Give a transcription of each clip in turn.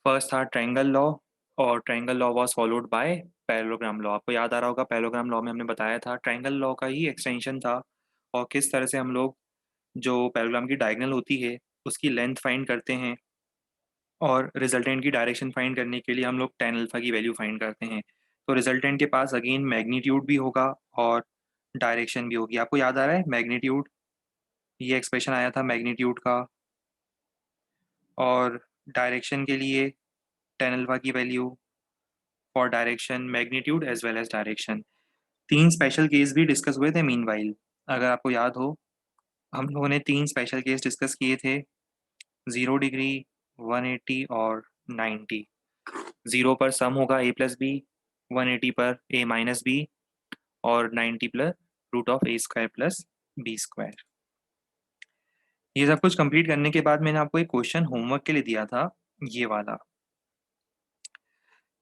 First था triangle law, और triangle law was followed by parallelogram law. आपको याद आ रहा होगा, पैरेललोग्राम लॉ में हमने बताया था ट्रायंगल लॉ का ही एक्सटेंशन था, और किस तरह से हम लोग जो पैरेललोग्राम की डायगोनल होती है उसकी लेंथ फाइंड करते हैं, और रिजल्टेंट की डायरेक्शन फाइंड करने के लिए हम लोग tan अल्फा की वैल्यू फाइंड करते हैं। तो रिजल्टेंट के पास अगेन मैग्नीट्यूड भी होगा और डायरेक्शन भी होगी। आपको याद आ रहा है मैग्नीट्यूड, ये एक्सप्रेशन आया था मैग्नीट्यूड का, और डायरेक्शन के लिए tan अल्फा की value for direction, magnitude as well as direction. तीन स्पेशल केस भी डिस्कस हुए थे मीनवाइल, अगर आपको याद हो। हम लोगों ने तीन स्पेशल केस डिस्कस किए थे, 0 डिग्री, 180 और 90। 0 पर सम होगा a+b, 180 पर a-b, और 90 plus root of a² plus b²। ये सब कुछ कंप्लीट करने के बाद मैंने आपको एक क्वेश्चन होमवर्क के लिए दिया था, ये वाला।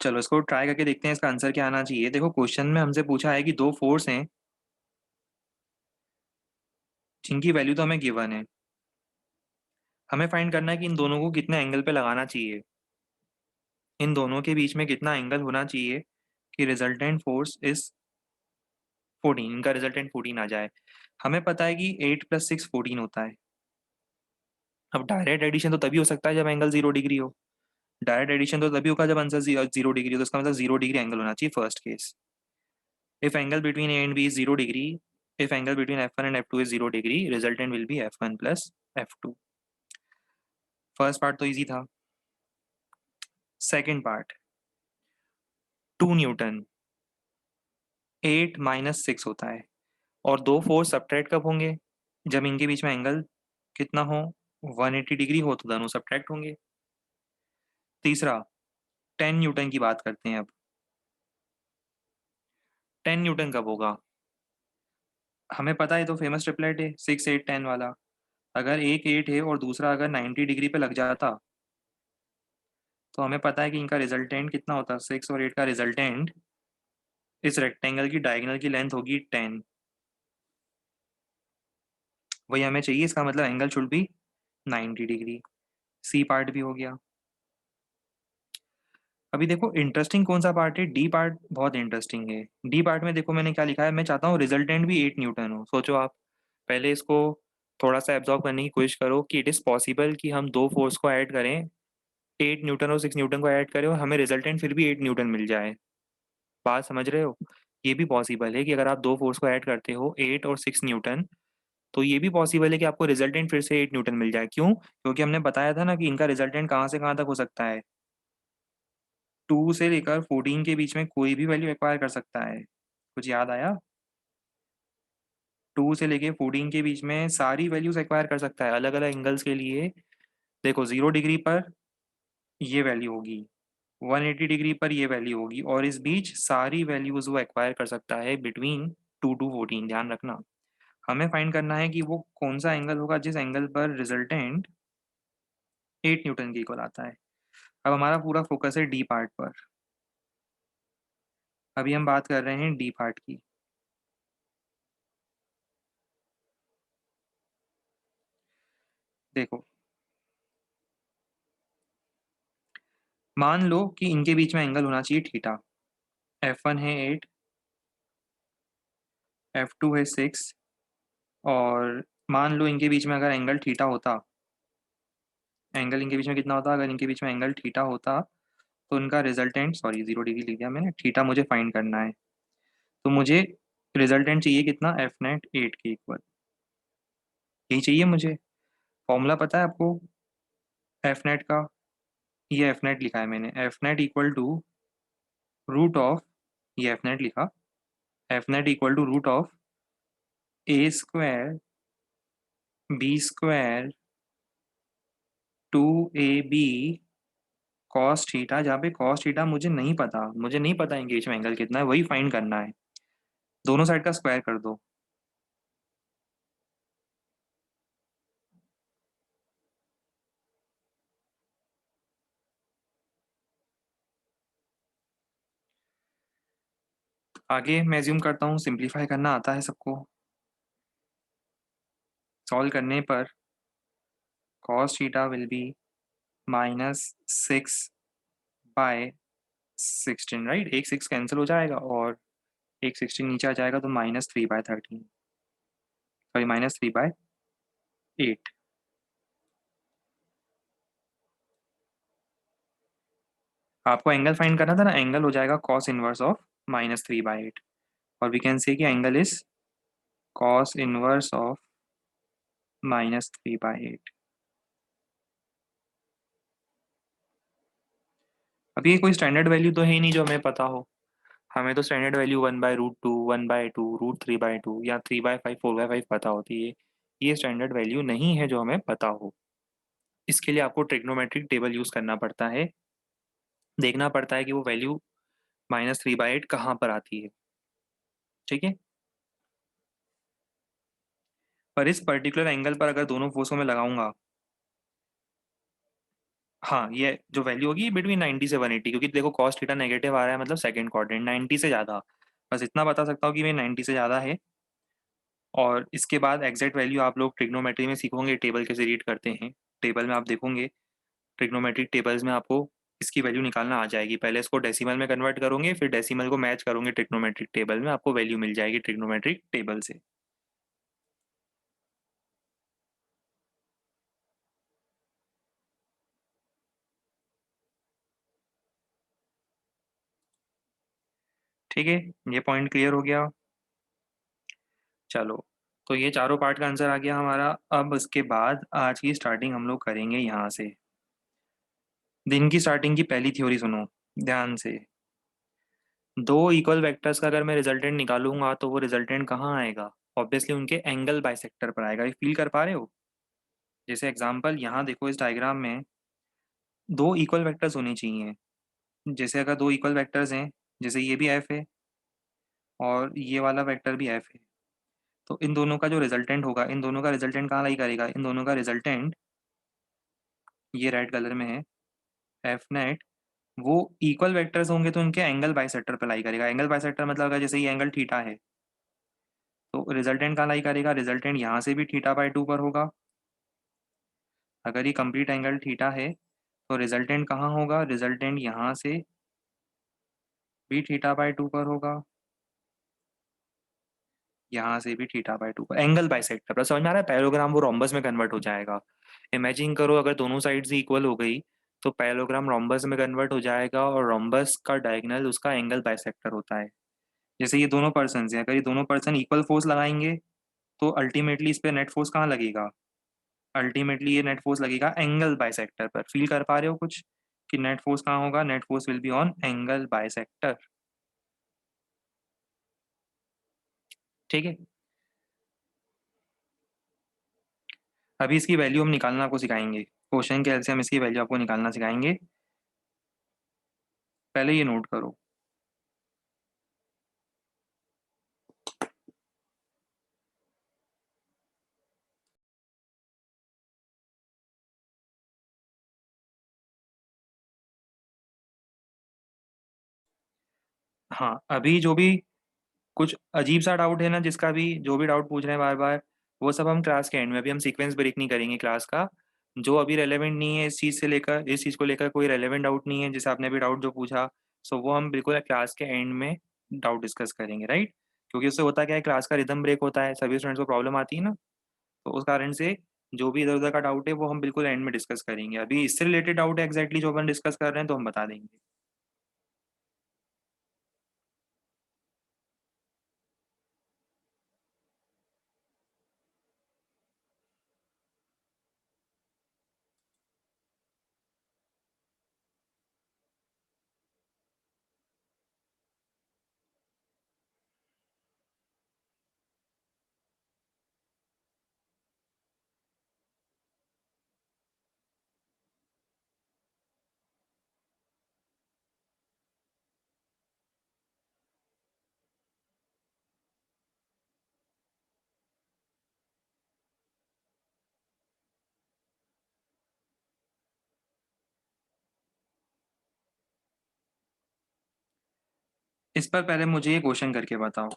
चलो इसको ट्राई करके देखते हैं इसका आंसर क्या आना चाहिए। देखो क्वेश्चन में हमसे पूछा है कि दो फोर्स हैं जिनकी वैल्यू तो हमें गिवन है। हमें फाइंड करना है कि इन दोनों को कितने एंगल पे लगाना चाहिए, इन दोनों के बीच में कितना एंगल होना चाहिए कि रिजल्टेंट फोर्स इज 14, इनका रिजल्टेंट 14 आ जाए। हमें पता है कि 8 + 6 14 होता है। अब डायरेक्ट एडिशन तो तभी हो सकता है जब एंगल 0 डिग्री हो। डायरेक्ट एडिशन तो तभी होगा जब आंसर 0 डिग्री हो, तो इसका मतलब 0 डिग्री एंगल होना चाहिए first case. If angle between A and B is 0 degree, if angle between F1 and F2 is 0 degree, resultant will be F1 plus F2। First part तो इजी था। Second part, 2 newton 8 - 6 होता है, और दो force subtract कब होंगे, जब इनके बीच में एंगल कितना हो, 180 डिग्री हो, तो दोनों सब्ट्रैक्ट होंगे। तीसरा, 10 न्यूटन की बात करते हैं अब। 10 न्यूटन कब होगा, हमें पता है तो फेमस ट्रिपलेट है 6 8 10 वाला। अगर एक 8 है और दूसरा अगर 90 डिग्री पे लग जाता, तो हमें पता है कि इनका रिजल्टेंट कितना होता, 6 और 8 का रिजल्टेंट इस रेक्टेंगल की डायगोनल की लेंथ होगी 10। वही हमें चाहिए, इसका मतलब angle should be 90 degree. C part भी हो गया। अभी देखो इंटरेस्टिंग कौन सा पार्ट है, डी पार्ट बहुत इंटरेस्टिंग है। डी पार्ट में देखो मैंने क्या लिखा है, मैं चाहता हूँ रिजल्टेंट भी 8 न्यूटन हो। सोचो आप, पहले इसको थोड़ा सा एब्जॉर्व करने की कोशिश करो कि इट इज़ पॉसिबल कि हम दो फोर्स को ऐड करें, 8 न्यूटन और 6 न्यूटन को ऐड करें और हमें रिजल्टेंट फिर भी 8 न्यूटन मिल जाए। बात समझ रहे हो, ये भी पॉसिबल है कि अगर आप दो फोर्स को ऐड करते हो 8 और 6 न्यूटन, तो ये भी पॉसिबल है कि आपको रिजल्टेंट फिर से 8 न्यूटन मिल जाए। क्यों, क्योंकि हमने बताया था ना कि इनका रिजल्टेंट कहाँ से कहाँ तक हो सकता है, 2 से लेकर 14 के बीच में कोई भी वैल्यू एक्वायर कर सकता है। कुछ याद आया, 2 से लेके 14 के बीच में सारी वैल्यूज एक्वायर कर सकता है अलग अलग एंगल्स के लिए। देखो 0 डिग्री पर ये वैल्यू होगी, 180 डिग्री पर ये वैल्यू होगी, और इस बीच सारी वैल्यूज वो एक्वायर कर सकता है बिटवीन 2 to 14। ध्यान रखना, हमें फाइंड करना है कि वो कौन सा एंगल होगा जिस एंगल पर रिजल्टेंट 8 न्यूटन के इक्वल आता है। अब हमारा पूरा फोकस है डी पार्ट पर। अभी हम बात कर रहे हैं डी पार्ट की। देखो मान लो कि इनके बीच में एंगल होना चाहिए थीटा। F1 है 8, F2 है 6, और मान लो इनके बीच में अगर एंगल थीटा होता, एंगल इनके बीच में कितना होता, अगर इनके बीच में एंगल थीटा होता, तो इनका रिजल्टेंट, सॉरी 0 डिग्री लिख दिया मैंने, थीटा मुझे फाइंड करना है। तो मुझे रिजल्टेंट चाहिए कितना, एफ नेट 8 के इक्वल, यही चाहिए मुझे। फॉर्मूला पता है आपको एफ नेट का, ये एफ नेट लिखा है मैंने, F net equal to root of, ये एफ नेट लिखा, F net equal to root of a² b² 2ab cos theta, जहाँ पे कॉस थीटा मुझे नहीं पता, मुझे नहीं पता इनके बीच में एंगल कितना है, वही फाइंड करना है। दोनों साइड का स्क्वायर कर दो। आगे मैं एज्यूम करता हूँ सिंप्लीफाई करना आता है सबको। सॉल्व करने पर cos theta will be -6 by 16, right. एक 6 कैंसिल हो जाएगा और एक 16 नीचे आ जाएगा, तो -3/13, सॉरी -3/8। आपको एंगल फाइंड करना था ना, एंगल हो जाएगा कॉस इनवर्स ऑफ -3/8, और वी कैन से कि angle is cos inverse of -3/8। अब ये कोई स्टैंडर्ड वैल्यू तो है ही नहीं जो हमें पता हो। हमें तो स्टैंडर्ड वैल्यू 1/√2, 1/2, √3/2 या 3/5, 4/5 पता होती है। ये स्टैंडर्ड वैल्यू नहीं है जो हमें पता हो। इसके लिए आपको ट्रिग्नोमेट्रिक टेबल यूज़ करना पड़ता है, देखना पड़ता है कि वो वैल्यू -3/8 कहाँ पर आती है। ठीक है। पर इस पर्टिकुलर एंगल पर अगर दोनों फोर्स को मैं लगाऊंगा, हाँ, ये जो वैल्यू होगी बिटवीन 90 से 180, क्योंकि देखो cos थीटा नेगेटिव आ रहा है, मतलब सेकंड क्वाड्रेंट 90 से ज़्यादा। बस इतना बता सकता हूँ कि ये 90 से ज़्यादा है। और इसके बाद एग्जैक्ट वैल्यू आप लोग ट्रिग्नोमेट्री में सीखोगे, टेबल कैसे रीड करते हैं। टेबल में आप देखोगे, ट्रिग्नोमेट्रिक टेबल्स में आपको इसकी वैल्यू निकालना आ जाएगी। पहले इसको डेसिमल में कन्वर्ट करोगे, फिर डेसिमल को मैच करोगे ट्रिग्नोमेट्रिक टेबल में, आपको वैल्यू मिल जाएगी ट्रिग्नोमेट्रिक टेबल से। ठीक है, ये पॉइंट क्लियर हो गया। चलो, तो ये चारों पार्ट का आंसर आ गया हमारा। अब इसके बाद आज की स्टार्टिंग हम लोग करेंगे यहाँ से। दिन की स्टार्टिंग की पहली थ्योरी सुनो ध्यान से। दो इक्वल वेक्टर्स का अगर मैं रिजल्टेंट निकालूंगा तो वो रिजल्टेंट कहाँ आएगा? ऑब्वियसली उनके एंगल बाइसेक्टर पर आएगा। ये फील कर पा रहे हो? जैसे एग्जांपल यहाँ देखो, इस डायग्राम में दो इक्वल वेक्टर्स होने चाहिए। जैसे अगर दो इक्वल वेक्टर्स हैं, जैसे ये भी एफ है और ये वाला वेक्टर भी एफ है, तो इन दोनों का जो रिजल्टेंट होगा, इन दोनों का रिजल्टेंट कहाँ लाई करेगा? इन दोनों का रिजल्टेंट ये रेड कलर में है, एफ नेट। वो इक्वल वेक्टर्स होंगे तो उनके एंगल बाइसेक्टर पर लाई करेगा। एंगल बाइसेक्टर मतलब अगर जैसे ये एंगल थीटा है, तो रिजल्टेंट कहाँ लाई करेगा? रिजल्टेंट यहाँ से भी θ/2 पर होगा। अगर ये कंप्लीट एंगल थीटा है, तो रिजल्टेंट कहाँ होगा? रिजल्टेंट यहाँ से भी θ/2 पर होगा, यहाँ से भी θ/2 पर। एंगल बाइसेक्टर पर समझ में आ रहा है? पैरेललोग्राम वो रोम्बस में कन्वर्ट हो जाएगा। इमेजिन करो अगर दोनों साइड्स इक्वल हो गई, तो पैरेललोग्राम रोम्बस में कन्वर्ट हो जाएगा, और रोम्बस का डायगोनल उसका एंगल बाइसेक्टर होता है। जैसे ये दोनों पर्सन हैं, अगर ये दोनों पर्सन इक्वल फोर्स लगाएंगे, तो अल्टीमेटली इस पे नेट फोर्स कहाँ लगेगा? अल्टीमेटली ये नेट फोर्स लगेगा एंगल बाइसेक्टर पर। फील कर पा रहे हो कुछ कि नेट फोर्स कहाँ होगा? Net force will be on angle bisector. ठीक है। अभी इसकी वैल्यू हम निकालना आपको सिखाएंगे। क्वेश्चन के हेल्प से हम इसकी वैल्यू आपको निकालना सिखाएंगे। पहले ये नोट करो। हाँ, अभी जो भी कुछ अजीब सा डाउट है ना, जिसका भी जो भी डाउट पूछ रहे हैं बार बार, वो सब हम क्लास के एंड में, अभी हम सीक्वेंस ब्रेक नहीं करेंगे क्लास का। जो अभी रेलेवेंट नहीं है इस चीज़ से लेकर, इस चीज़ को लेकर कोई रेलेवेंट डाउट नहीं है, जैसे आपने अभी डाउट जो पूछा, सो वो हम बिल्कुल क्लास के एंड में डाउट डिस्कस करेंगे, राइट। क्योंकि उससे होता क्या है, क्लास का रिदम ब्रेक होता है, सभी स्टूडेंट्स को प्रॉब्लम आती है ना। तो उस कारण से जो भी इधर उधर का डाउट है वो हम बिल्कुल एंड में डिस्कस करेंगे। अभी इससे रिलेटेड डाउट है एग्जैक्टली जो अपन डिस्कस कर रहे हैं, तो हम बता देंगे। इस पर पहले मुझे ये क्वेश्चन करके बताओ।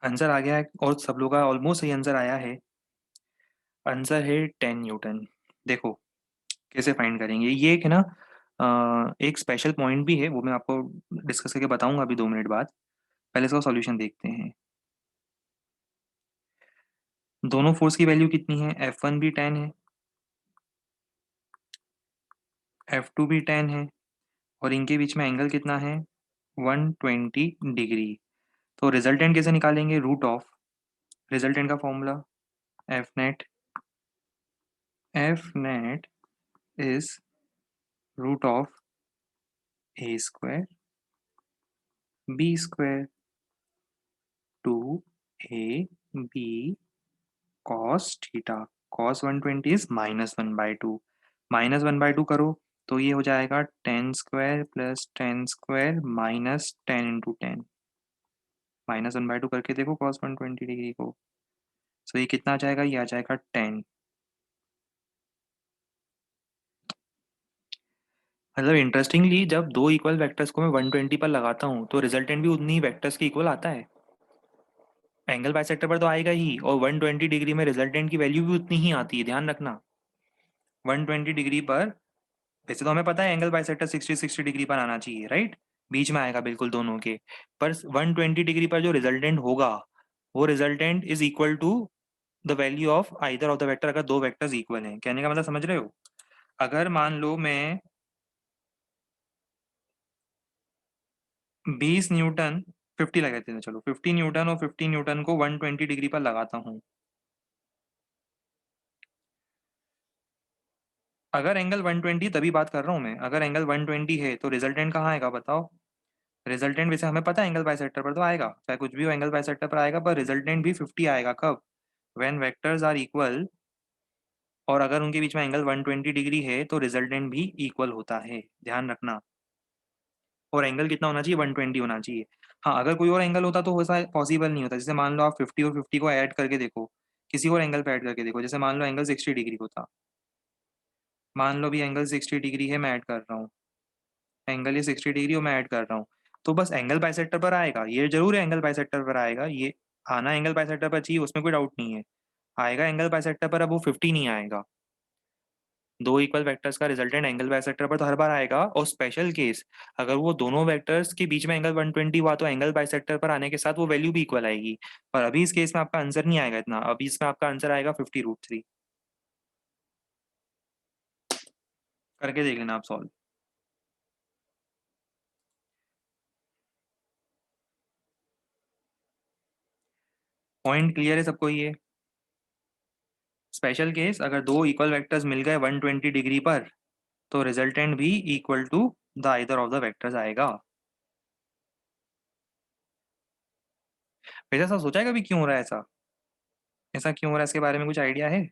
आंसर आ गया है और सब लोग का ऑलमोस्ट सही आंसर आया है। आंसर है 10 न्यूटन। देखो कैसे फाइंड करेंगे, ये एक है ना, एक स्पेशल पॉइंट भी है, वो मैं आपको डिस्कस करके बताऊंगा अभी 2 मिनट बाद। पहले इसका सॉल्यूशन देखते हैं। दोनों फोर्स की वैल्यू कितनी है, F1 भी 10 है, F2 भी 10 है, और इनके बीच में एंगल कितना है, 120 डिग्री। तो रिजल्टेंट कैसे निकालेंगे, रूट ऑफ, रिजल्टेंट का formula F net, F net is root of A square B square, two A B cos theta. Cos 120 is -1/2, -1/2 करो तो ये हो जाएगा 10 स्क्वायर प्लस 10 स्क्वायर माइनस 10 × 10। -1/2 करके देखो कॉस 120 डिग्री को, सो ये कितना आ जाएगा, ये आ जाएगा 10। मतलब इंटरेस्टिंगली जब दो इक्वल वेक्टर्स को मैं 120 पर लगाता हूँ तो रिजल्टेंट भी उतनी वेक्टर्स के इक्वल आता है। एंगल बाइसेक्टर पर तो आएगा ही, और 120 डिग्री में रिजल्टेंट की वैल्यू भी उतनी ही आती है, ध्यान रखना। 120 डिग्री पर, वैसे तो हमें पता है एंगल बाइसेक्टर 60 डिग्री पर आना चाहिए, राइट, बीच में आएगा बिल्कुल दोनों के। पर 120 डिग्री पर जो रिजल्टेंट होगा, वो resultant is equal to the value of either of the vector, अगर दो वेक्टर्स इक्वल हैं। कहने का मतलब समझ रहे हो, अगर मान लो मैं 20 न्यूटन, 50 लगा देते हैं, चलो 50 न्यूटन और 50 न्यूटन को 120 डिग्री पर लगाता हूँ। अगर एंगल 120, तभी बात कर रहा हूँ मैं, अगर एंगल 120 है तो रिजल्टेंट कहाँ आएगा बताओ। रिजल्टेंट वैसे हमें पता है एंगल बाइसेक्टर पर तो आएगा, चाहे कुछ भी हो एंगल बाइसेक्टर पर आएगा, पर रिजल्टेंट भी 50 आएगा। कब, व्हेन वेक्टर्स आर इक्वल, और अगर उनके बीच में एंगल 120 डिग्री है तो रिजल्टेंट भी इक्वल होता है, ध्यान रखना। और एंगल कितना होना चाहिए, 120 होना चाहिए। हाँ, अगर कोई और एंगल होता तो वैसा पॉसिबल नहीं होता। जैसे मान लो आप 50 और 50 को ऐड करके देखो, किसी और एंगल पे ऐड करके देखो, जैसे मान लो एंगल 60 डिग्री होता, मान लो भी एंगल 60 डिग्री है, मैं ऐड कर रहा हूँ, एंगल ये 60 डिग्री और मैं ऐड कर रहा हूँ, तो बस एंगल बाइसेक्टर पर आएगा, ये जरूर है एंगल बाइसेक्टर पर आएगा, ये आना एंगल बाइसेक्टर पर चाहिए, उसमें कोई डाउट नहीं है, आएगा एंगल बाइसेक्टर पर। अब वो 50 नहीं आएगा, दो इक्वल वेक्टर्स का रिजल्टेंट एंगल बाइसेक्टर पर तो हर बार आएगा। और स्पेशल केस, अगर वो दोनों वेक्टर्स के बीच में एंगल 120 हुआ तो एंगल बाइसेक्टर पर आने के साथ वो वैल्यू भी इक्वल आएगी। पर अभी इस केस में आपका आंसर नहीं आएगा इतना, अभी इसमें आपका आंसर आएगा 50√3। करके देख लेना आप सॉल्व। पॉइंट क्लियर है सबको ये। स्पेशल केस, अगर दो इक्वल वेक्टर्स मिल गए 120 डिग्री पर तो रिजल्टेंट भी equal to the either of the vectors आएगा। वैसे ऐसा सोचा है कभी क्यों हो रहा है ऐसा, ऐसा क्यों हो रहा है, इसके बारे में कुछ आइडिया है?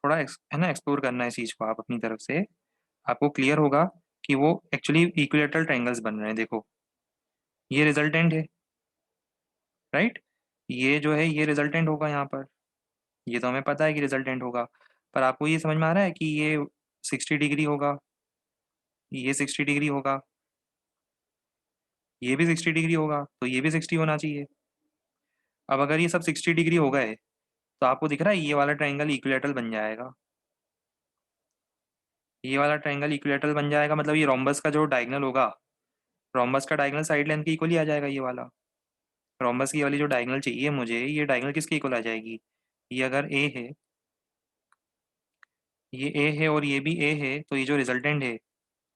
थोड़ा है ना, एक्सप्लोर करना है इस चीज को आप अपनी तरफ से, आपको क्लियर होगा कि वो एक्चुअली इक्विलेटरल ट्रायंगल्स बन रहे हैं। देखो ये रिजल्टेंट है, राइट, ये जो है ये रिजल्टेंट होगा यहाँ पर, ये तो हमें पता है कि रिजल्टेंट होगा। पर आपको ये समझ में आ रहा है कि ये 60 डिग्री होगा, ये 60 डिग्री होगा, ये भी 60 डिग्री होगा, तो ये भी 60 होना चाहिए। अब अगर ये सब 60 डिग्री हो गए तो आपको दिख रहा है ये वाला ट्रायंगल इक्विलेटरल बन जाएगा, ये वाला ट्रायंगल इक्विलेटरल बन जाएगा, मतलब ये रोम्बस का जो डायगोनल होगा, रोम्बस का डायगोनल साइड लेंथ के इक्वल ही आ जाएगा ये वाला। रोम्बस की वाली जो डायगोनल चाहिए मुझे, ये डायगोनल किसके इक्वल आ जाएगी, ये अगर ए है, ये ए है और ये भी ए है, तो ये जो रिजल्टेंट है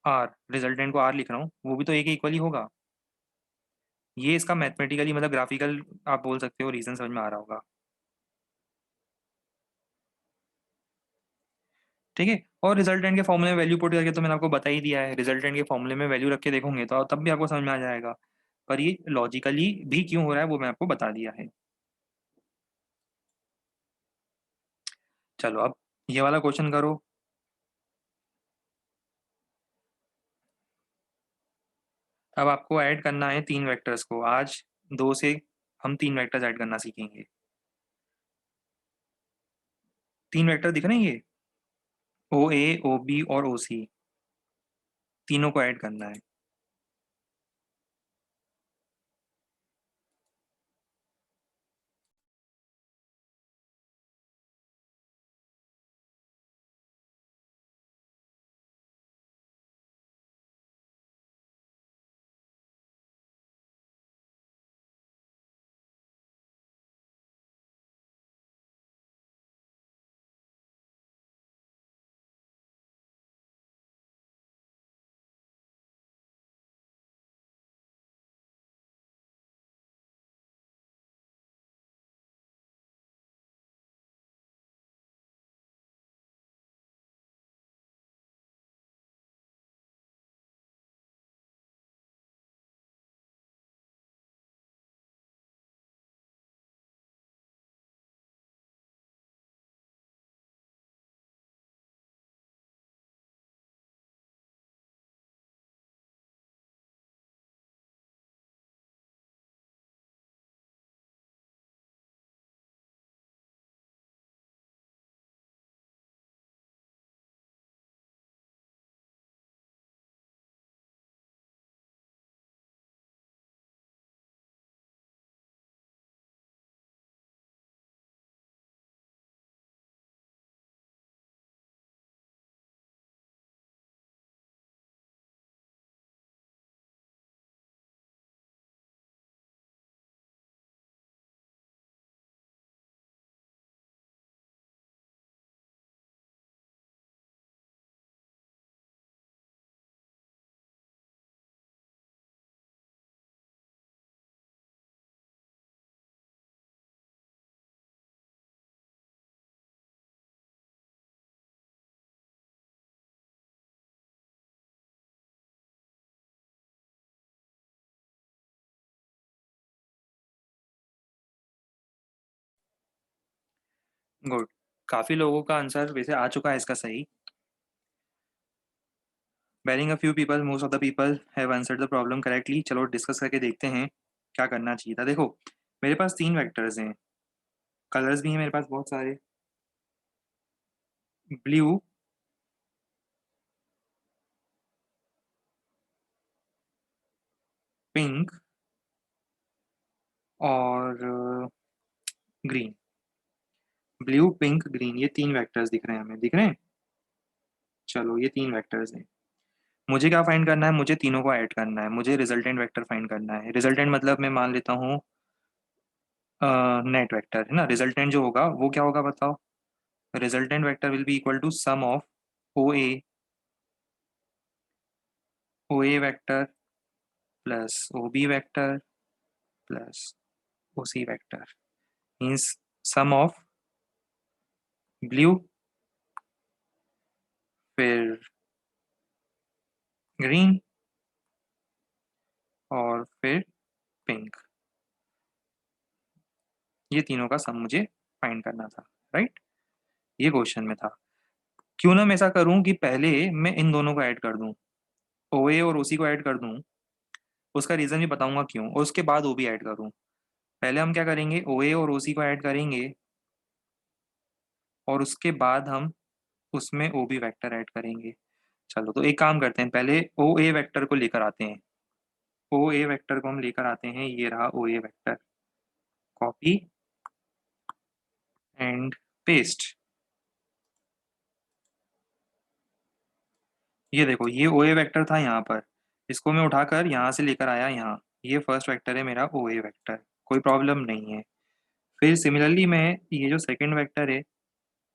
आर, रिजल्टेंट को आर लिख रहा हूँ, वो भी तो ए के इक्वल ही होगा। ये इसका मैथमेटिकली मतलब ग्राफिकल आप बोल सकते हो, रीजन समझ में आ रहा होगा। ठीक है, और रिजल्टेंट के फॉर्मूले में वैल्यू पुट करके तो मैंने आपको बता ही दिया है, रिजल्टेंट के फॉर्मूले में वैल्यू रख के देखोगे तो तब भी आपको समझ में आ जाएगा। पर ये लॉजिकली भी क्यों हो रहा है वो मैं आपको बता दिया है। चलो अब ये वाला क्वेश्चन करो। अब आपको ऐड करना है तीन वेक्टर्स को, आज दो से हम तीन वेक्टर्स ऐड करना सीखेंगे। तीन वेक्टर दिख रहे हैं ये, ओ ए, ओ बी और ओ सी, तीनों को ऐड करना है। गुड। काफी लोगों का आंसर वैसे आ चुका है इसका सही। Bearing a few people, most of the people have answered the problem correctly. चलो डिस्कस करके देखते हैं क्या करना चाहिए था। देखो, मेरे पास तीन वेक्टर्स हैं, कलर्स भी हैं मेरे पास बहुत सारे, ब्लू, पिंक और ग्रीन। ब्लू, पिंक, ग्रीन, ये तीन वेक्टर्स दिख रहे हैं हमें, दिख रहे हैं। चलो ये तीन वेक्टर्स हैं। मुझे क्या फाइंड करना है, मुझे तीनों को ऐड करना है, मुझे रिजल्टेंट वेक्टर फाइंड करना है। रिजल्टेंट मतलब मैं मान लेता हूँ नेट वेक्टर है ना। रिजल्टेंट जो होगा वो क्या होगा बताओ। Resultant vector will be equal to sum of O A vector plus O B vector plus O C vector, means sum of blue, फिर ग्रीन और फिर पिंक। ये तीनों का सम मुझे फाइंड करना था, राइट। ये क्वेश्चन में था। क्यों ना मैं ऐसा करूं कि पहले मैं इन दोनों को ऐड कर दूं, ओ ए और ओ सी को ऐड कर दूं। उसका रीजन भी बताऊंगा क्यों, और उसके बाद ओ भी ऐड करूं। पहले हम क्या करेंगे, ओ ए और ओ सी को ऐड करेंगे और उसके बाद हम उसमें ओ बी वेक्टर ऐड करेंगे। चलो तो एक काम करते हैं, पहले ओ ए वेक्टर को लेकर आते हैं। ओ ए वेक्टर को हम लेकर आते हैं, ये रहा ओ A vector. Copy and paste. ये देखो, ये ओ ए वेक्टर था यहाँ पर, इसको मैं उठाकर यहाँ से लेकर आया यहाँ। ये फर्स्ट वेक्टर है मेरा ओ ए वेक्टर, कोई प्रॉब्लम नहीं है। फिर सिमिलरली मैं ये जो सेकंड वेक्टर है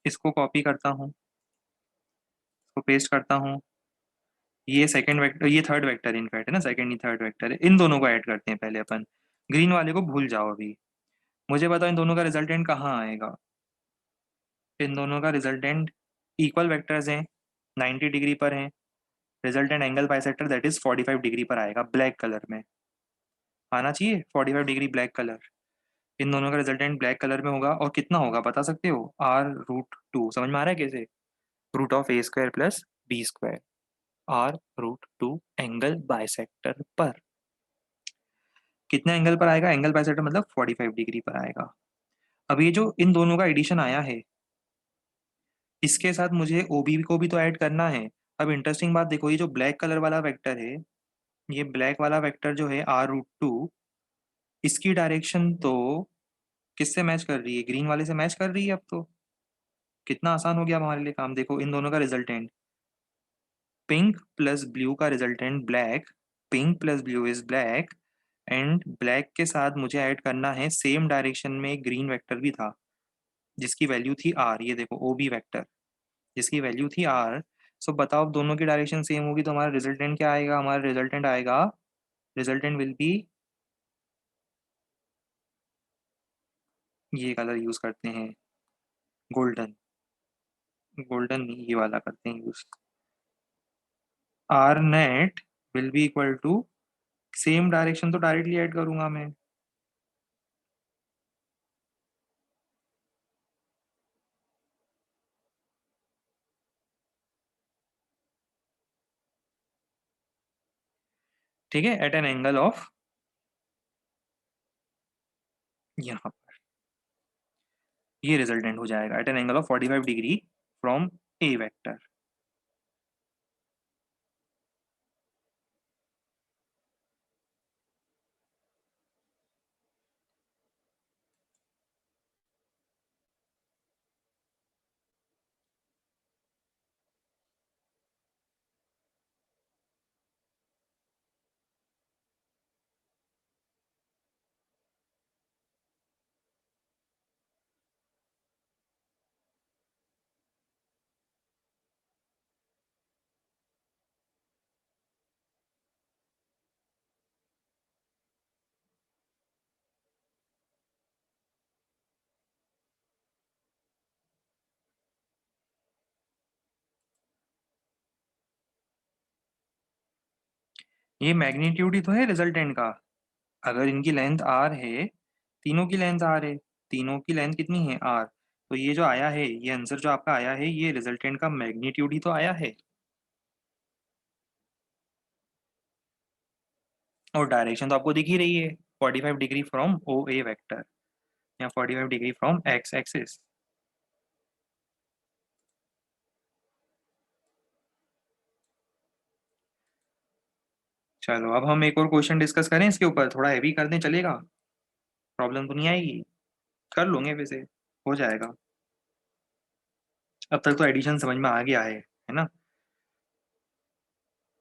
इसको कॉपी करता हूँ, इसको पेस्ट करता हूँ। ये सेकंड वेक्टर, ये थर्ड वेक्टर इनफैक्ट है ना, सेकंड ही थर्ड वेक्टर है। इन दोनों को ऐड करते हैं पहले अपन। ग्रीन वाले को भूल जाओ अभी। मुझे बताओ इन दोनों का रिजल्टेंट कहाँ आएगा। इन दोनों का रिजल्टेंट इक्वल वेक्टर्स हैं, 90 डिग्री पर हैं। Resultant angle bisector that is 45 degree पर आएगा, ब्लैक कलर में आना चाहिए, 45 डिग्री ब्लैक कलर। इन दोनों का रिजल्टेंट ब्लैक कलर में होगा, और कितना होगा बता सकते हो, R√2। समझ में आ रहा है कैसे, root of A square plus B square, R√2 angle bisector पर। कितने एंगल पर आएगा, एंगल बाइसेक्टर मतलब 45 डिग्री पर आएगा। अब ये जो इन दोनों का एडिशन आया है, इसके साथ मुझे ओबी को भी तो ऐड करना है। अब इंटरेस्टिंग बात देखो, ये जो ब्लैक कलर वाला वेक्टर है, ये ब्लैक वाला वेक्टर जो है R√2, इसकी डायरेक्शन तो किससे मैच कर रही है, ग्रीन वाले से मैच कर रही है। अब तो कितना आसान हो गया हमारे लिए काम। देखो इन दोनों का रिजल्टेंट, पिंक प्लस ब्लू का resultant black, pink plus blue is black. And black के साथ मुझे ऐड करना है सेम डायरेक्शन में एक ग्रीन वेक्टर भी था जिसकी वैल्यू थी आर। ये देखो ओ बी वेक्टर जिसकी वैल्यू थी आर। सो बताओ, अब दोनों की डायरेक्शन सेम होगी तो हमारा रिजल्टेंट क्या आएगा, हमारा रिजल्टेंट आएगा, रिजल्टेंट विल बी, ये कलर यूज करते हैं, गोल्डन। गोल्डन नहीं, ये वाला करते हैं use. R net will be equal to, same direction तो डायरेक्टली ऐड करूंगा मैं। ठीक है, एट एन एंगल ऑफ, यहाँ पर ये रिजल्टेंट हो जाएगा at an angle of 45 degree from A vector. ये मैग्नीट्यूड ही तो है रिजल्टेंट का। अगर इनकी लेंथ आर है, तीनों की लेंथ आर है, तीनों की लेंथ कितनी है आर, तो ये जो आया है, ये आंसर जो आपका आया है, ये रिजल्टेंट का मैग्नीट्यूड ही तो आया है। और डायरेक्शन तो आपको दिख ही रही है, 45 degree from O A vector, या 45 डिग्री फ्रॉम एक्स एक्सिस। चलो अब हम एक और क्वेश्चन डिस्कस करें इसके ऊपर, थोड़ा हैवी कर दें, चलेगा? प्रॉब्लम तो नहीं आएगी? कर लूंगे वैसे, हो जाएगा। अब तक तो एडिशन समझ में आ गया है ना?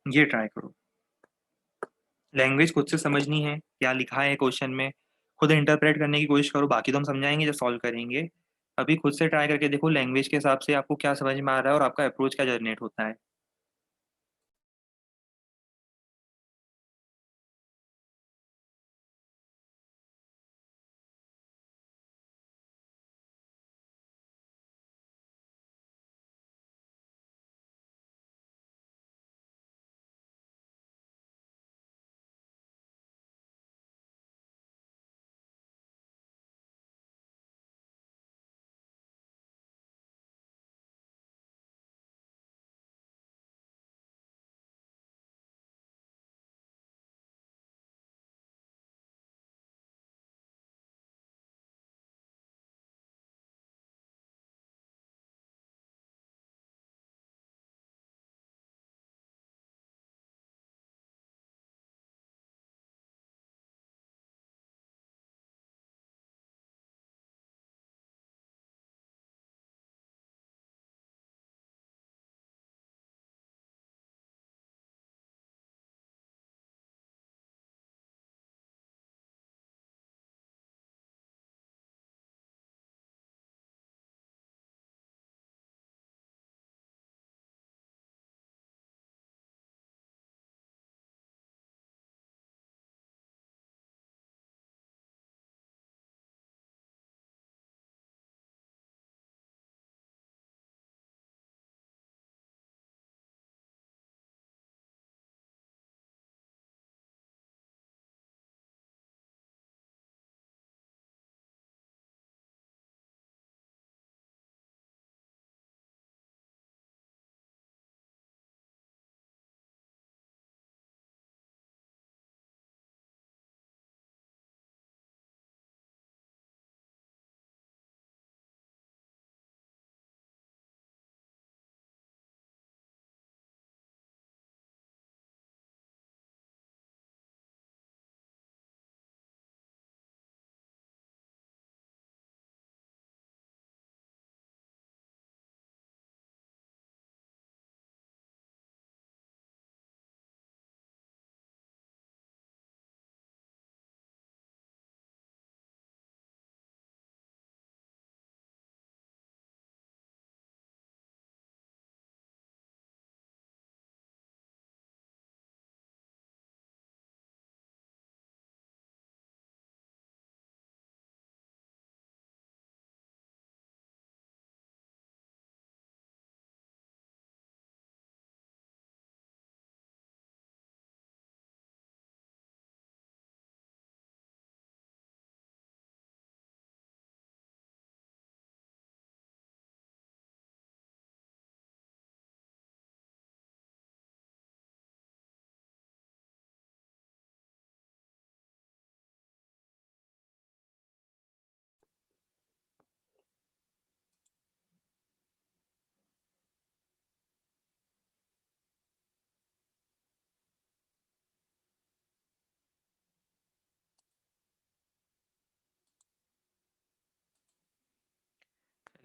ये ट्राई करो। लैंग्वेज खुद से समझनी है, क्या लिखा है क्वेश्चन में, खुद इंटरप्रेट करने की कोशिश करो, बाकी तो हम समझाएंगे जब सॉल्व करेंगे। अभी खुद से ट्राई करके देखो लैंग्वेज के हिसाब से आपको क्या समझ में आ रहा है और आपका अप्रोच क्या जनरेट होता है।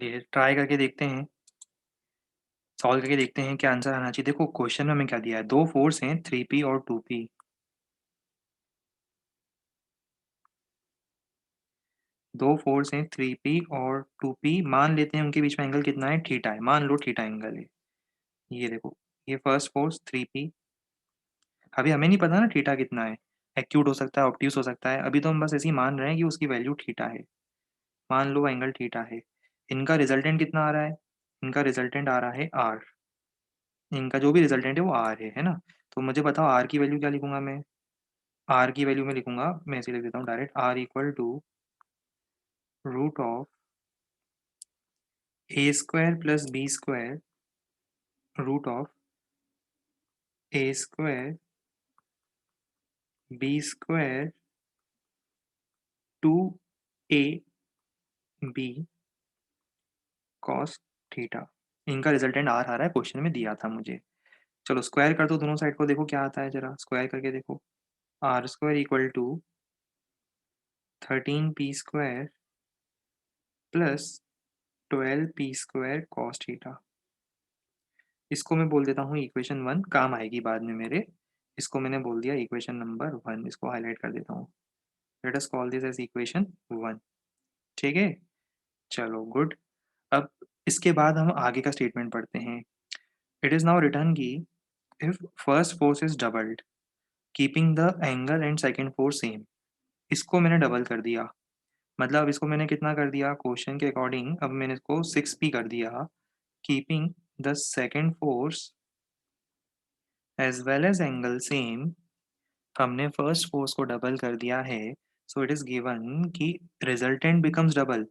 चलिए ट्राई करके देखते हैं, सॉल्व करके देखते हैं क्या आंसर आना चाहिए। देखो क्वेश्चन में हमें क्या दिया है, दो फोर्स हैं 3p और 2p। दो फोर्स हैं 3p और 2p, मान लेते हैं उनके बीच में एंगल कितना है, थीटा है, मान लो थीटा एंगल है। ये देखो, ये फर्स्ट फोर्स 3p, अभी हमें नहीं पता ना थीटा कितना है, एक्यूट हो सकता है, ऑब्ट्यूस हो सकता है, अभी तो हम बस ऐसे ही मान रहे हैं कि उसकी वैल्यू थीटा है। मान लो एंगल थीटा है। इनका रिजल्टेंट कितना आ रहा है, इनका रिजल्टेंट आ रहा है आर, इनका जो भी रिजल्टेंट है वो आर है ना? तो मुझे बताओ आर की वैल्यू क्या लिखूंगा मैं? आर की वैल्यू में लिखूंगा, मैं ऐसे लिख देता हूँ direct, R equal to root of A square plus B square root of A square B square two A B cos theta. इनका रिजल्टेंट आर आ रहा है, क्वेश्चन में दिया था मुझे। चलो स्क्वायर कर दो दोनों साइड को, देखो क्या आता है, जरा स्क्वायर करके देखो। R square equal to 13p² plus 12p² cos theta. इसको मैं बोल देता हूँ इक्वेशन 1, काम आएगी बाद में मेरे। इसको मैंने बोल दिया इक्वेशन नंबर 1, इसको हाईलाइट कर देता हूँ। Let us call this as equation 1। ठीक है, चलो गुड। अब इसके बाद हम आगे का स्टेटमेंट पढ़ते हैं। इट इज़ नाउ रिटर्न की if first force is doubled keeping the angle and second force same. इसको मैंने डबल कर दिया, मतलब इसको मैंने कितना कर दिया क्वेश्चन के अकॉर्डिंग, अब मैंने इसको 6p कर दिया। Keeping the second force as well as angle same, हमने फर्स्ट फोर्स को डबल कर दिया है। सो इट इज गिवन कि resultant becomes double,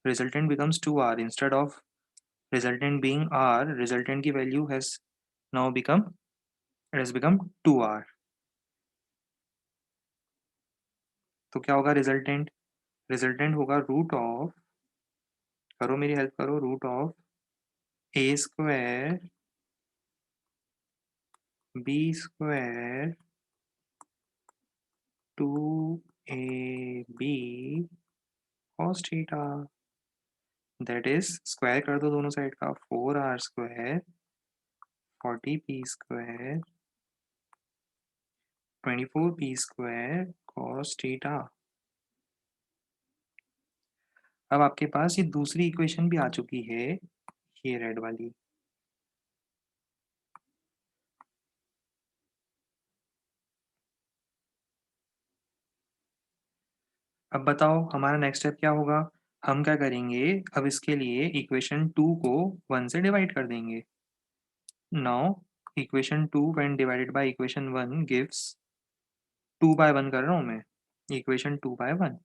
resultant becomes 2r instead of resultant being r, resultant की value has now become, it has become 2r। तो क्या होगा रिजल्टेंट, रिजल्टेंट होगा रूट ऑफ, करो मेरी हेल्प करो, root of A square B square two A B cos theta. That is square कर दो दोनों साइड का, 4r square 40p² 24p² cos theta. अब आपके पास ये दूसरी इक्वेशन भी आ चुकी है, ये रेड वाली। अब बताओ हमारा नेक्स्ट स्टेप क्या होगा। हम क्या करेंगे, अब इसके लिए इक्वेशन 2 को 1 से डिवाइड कर देंगे। Now equation 2 when divided by equation 1 gives 2/1 कर रहा हूँ मैं, इक्वेशन 2/1।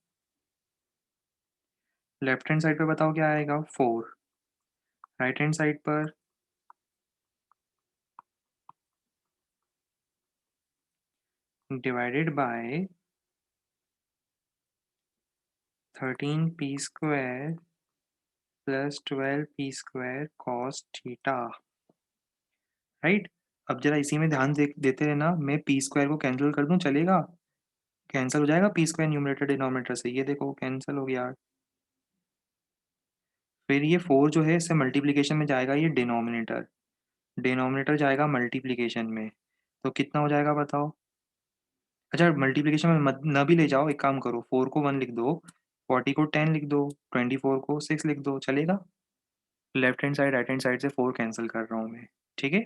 लेफ्ट हैंड साइड पे बताओ क्या आएगा, 4। राइट हैंड साइड पर divided by 13p² plus 12p² cos theta. Right. अब जरा इसी में ध्यान देते रहना, मैं p² को कैंसिल कर दूं चलेगा, कैंसिल हो जाएगा p² न्यूमरेटर डिनोमिनेटर से, ये देखो कैंसिल हो गया। फिर ये 4 जो है इससे मल्टीप्लिकेशन में जाएगा, ये डिनोमिनेटर, डिनोमिनेटर जाएगा मल्टीप्लिकेशन में, तो कितना हो जाएगा बताओ। अच्छा मल्टीप्लिकेशन में मत न भी ले जाओ, एक काम करो 4 को 1 लिख दो, 40 को 10 लिख दो, 24 को 6 लिख दो, चलेगा। Left hand side right hand side से 4 कैंसिल कर रहा हूँ मैं। ठीक है,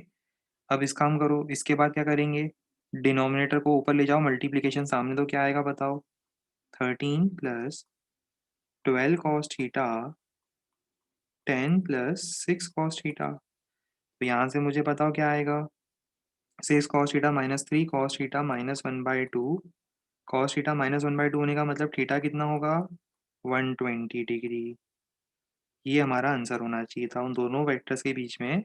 अब इस काम करो, इसके बाद क्या करेंगे, डिनोमिनेटर को ऊपर ले जाओ, मल्टीप्लिकेशन सामने दो, क्या आएगा बताओ। 13 plus 12 cos theta 10 plus 6 cos theta. तो यहाँ से मुझे बताओ क्या आएगा, 6 cos theta minus 3 cos theta minus 1/2। Cos theta minus 1/2 होने का मतलब थीटा कितना होगा, 120 डिग्री। ये हमारा आंसर होना चाहिए था, उन दोनों वेक्टर्स के बीच में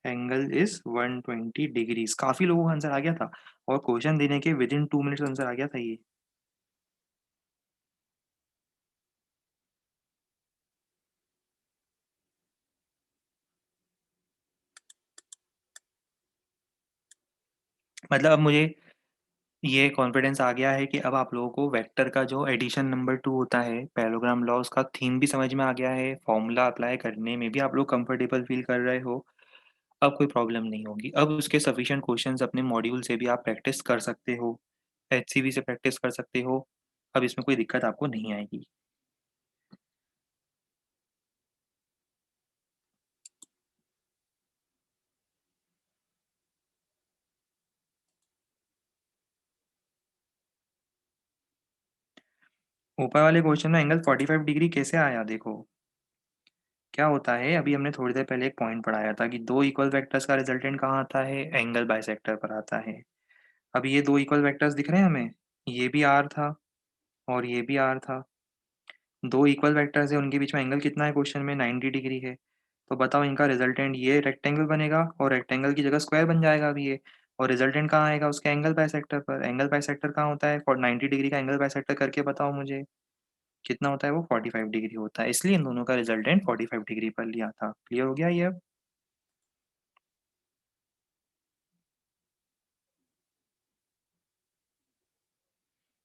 एंगल इज 120 डिग्रीज। काफ़ी लोगों का आंसर आ गया था, और क्वेश्चन देने के विद इन 2 मिनट्स आंसर आ गया था ये। मतलब अब मुझे ये कॉन्फिडेंस आ गया है कि अब आप लोगों को वेक्टर का जो एडिशन नंबर 2 होता है, पैरेललोग्राम लॉ, उसका थीम भी समझ में आ गया है, फॉर्मूला अप्लाई करने में भी आप लोग कंफर्टेबल फील कर रहे हो। अब कोई प्रॉब्लम नहीं होगी, अब उसके सफिशिएंट क्वेश्चंस अपने मॉड्यूल से भी आप प्रैक्टिस कर सकते हो, एचसीवी से प्रैक्टिस कर सकते हो। अब इसमें कोई दिक्कत आपको नहीं आएगी। ऊपर वाले क्वेश्चन में एंगल 45 डिग्री कैसे आया, देखो क्या होता है। अभी हमने थोड़ी देर पहले एक पॉइंट पढ़ाया था कि दो इक्वल वेक्टर्स का रिजल्टेंट कहाँ आता है, एंगल बाइसेक्टर पर आता है। अब ये दो इक्वल वेक्टर्स दिख रहे हैं हमें, ये भी आर था और ये भी आर था। दो इक्वल वेक्टर्स है, उनके बीच में एंगल कितना है, क्वेश्चन में 90 डिग्री है। तो बताओ इनका रिजल्टेंट ये रेक्टेंगल बनेगा और रेक्टेंगल की जगह स्क्वायर बन जाएगा अभी ये। और रिजल्टेंट कहाँ आएगा उसके एंगल बाइसेक्टर पर। एंगल बाइसेक्टर कहाँ होता है, 90 डिग्री का एंगल बाइसेक्टर करके बताओ मुझे कितना होता है। वो 45 डिग्री होता है, इसलिए इन दोनों का रिजल्टेंट 45 डिग्री पर लिया था। क्लियर हो गया ये अब।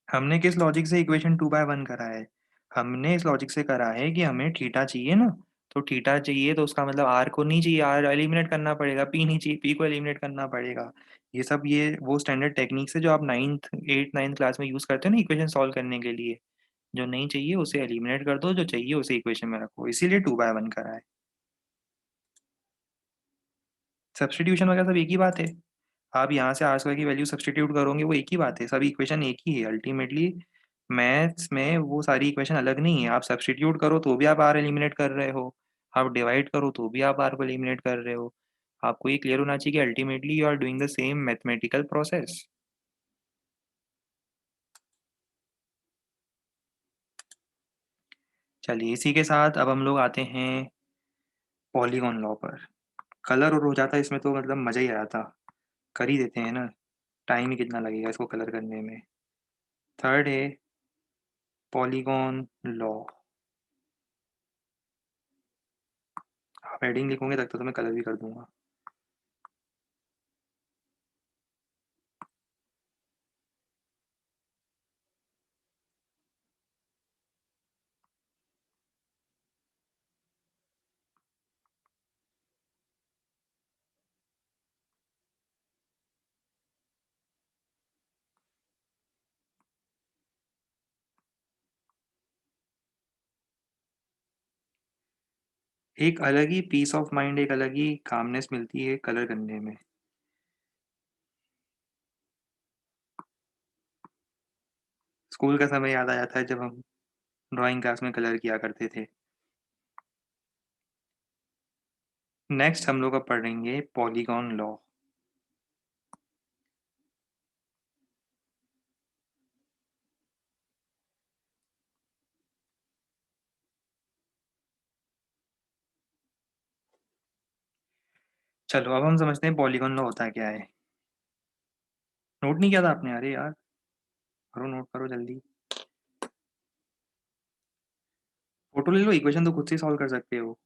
हमने किस लॉजिक से इक्वेशन 2/1 करा है? हमने इस लॉजिक से करा है कि हमें थीटा चाहिए ना। तो थीटा चाहिए तो उसका मतलब आर को नहीं चाहिए, आर एलिमिनेट करना पड़ेगा। पी नहीं चाहिए, पी को एलिमिनेट करना पड़ेगा। ये सब ये वो स्टैंडर्ड टेक्निक्स है जो आप 9th 8th 9th क्लास में यूज करते हो ना इक्वेशन सॉल्व करने के लिए। जो नहीं चाहिए उसे एलिमिनेट कर दो, जो चाहिए उसे इक्वेशन में रखो, इसीलिए 2/1 करा है। सब्सटीट्यूशन वगैरह सब एक ही बात है। आप यहाँ से आर स्क्वायर की वैल्यू सब्सटीट्यूट करोगे, वो एक ही बात है, सभी इक्वेशन एक ही है अल्टीमेटली। मैथ्स में वो सारी इक्वेशन अलग नहीं है। आप सब्सटीट्यूट करो तो भी आप आर एलिमिनेट कर रहे हो, आप डिवाइड करो तो भी आप आर को एलिमिनेट कर रहे हो। आपको ये क्लियर होना चाहिए कि ultimately you are doing the same mathematical process. चलिए इसी के साथ अब हम लोग आते हैं पॉलीगॉन लॉ पर। कलर और हो जाता है इसमें तो मतलब मज़ा ही आ जाता। कर ही देते हैं ना, टाइम ही कितना लगेगा इसको कलर करने में। थर्ड है पॉलीगॉन लॉ। आप हेडिंग लिखोगे तब तो मैं कलर भी कर दूंगा। एक अलग ही पीस ऑफ माइंड, एक अलग ही कामनेस मिलती है कलर करने में। स्कूल का समय याद आ जाता है जब हम ड्राइंग क्लास में कलर किया करते थे। नेक्स्ट हम लोग अब पढ़ेंगे पॉलीगॉन लॉ। चलो अब हम समझते हैं पॉलीगॉन लॉ होता क्या है। नोट नहीं किया था आपने? अरे यार, करो नोट करो जल्दी। फोटो ले लो, इक्वेशन तो खुद से सॉल्व कर सकते हो।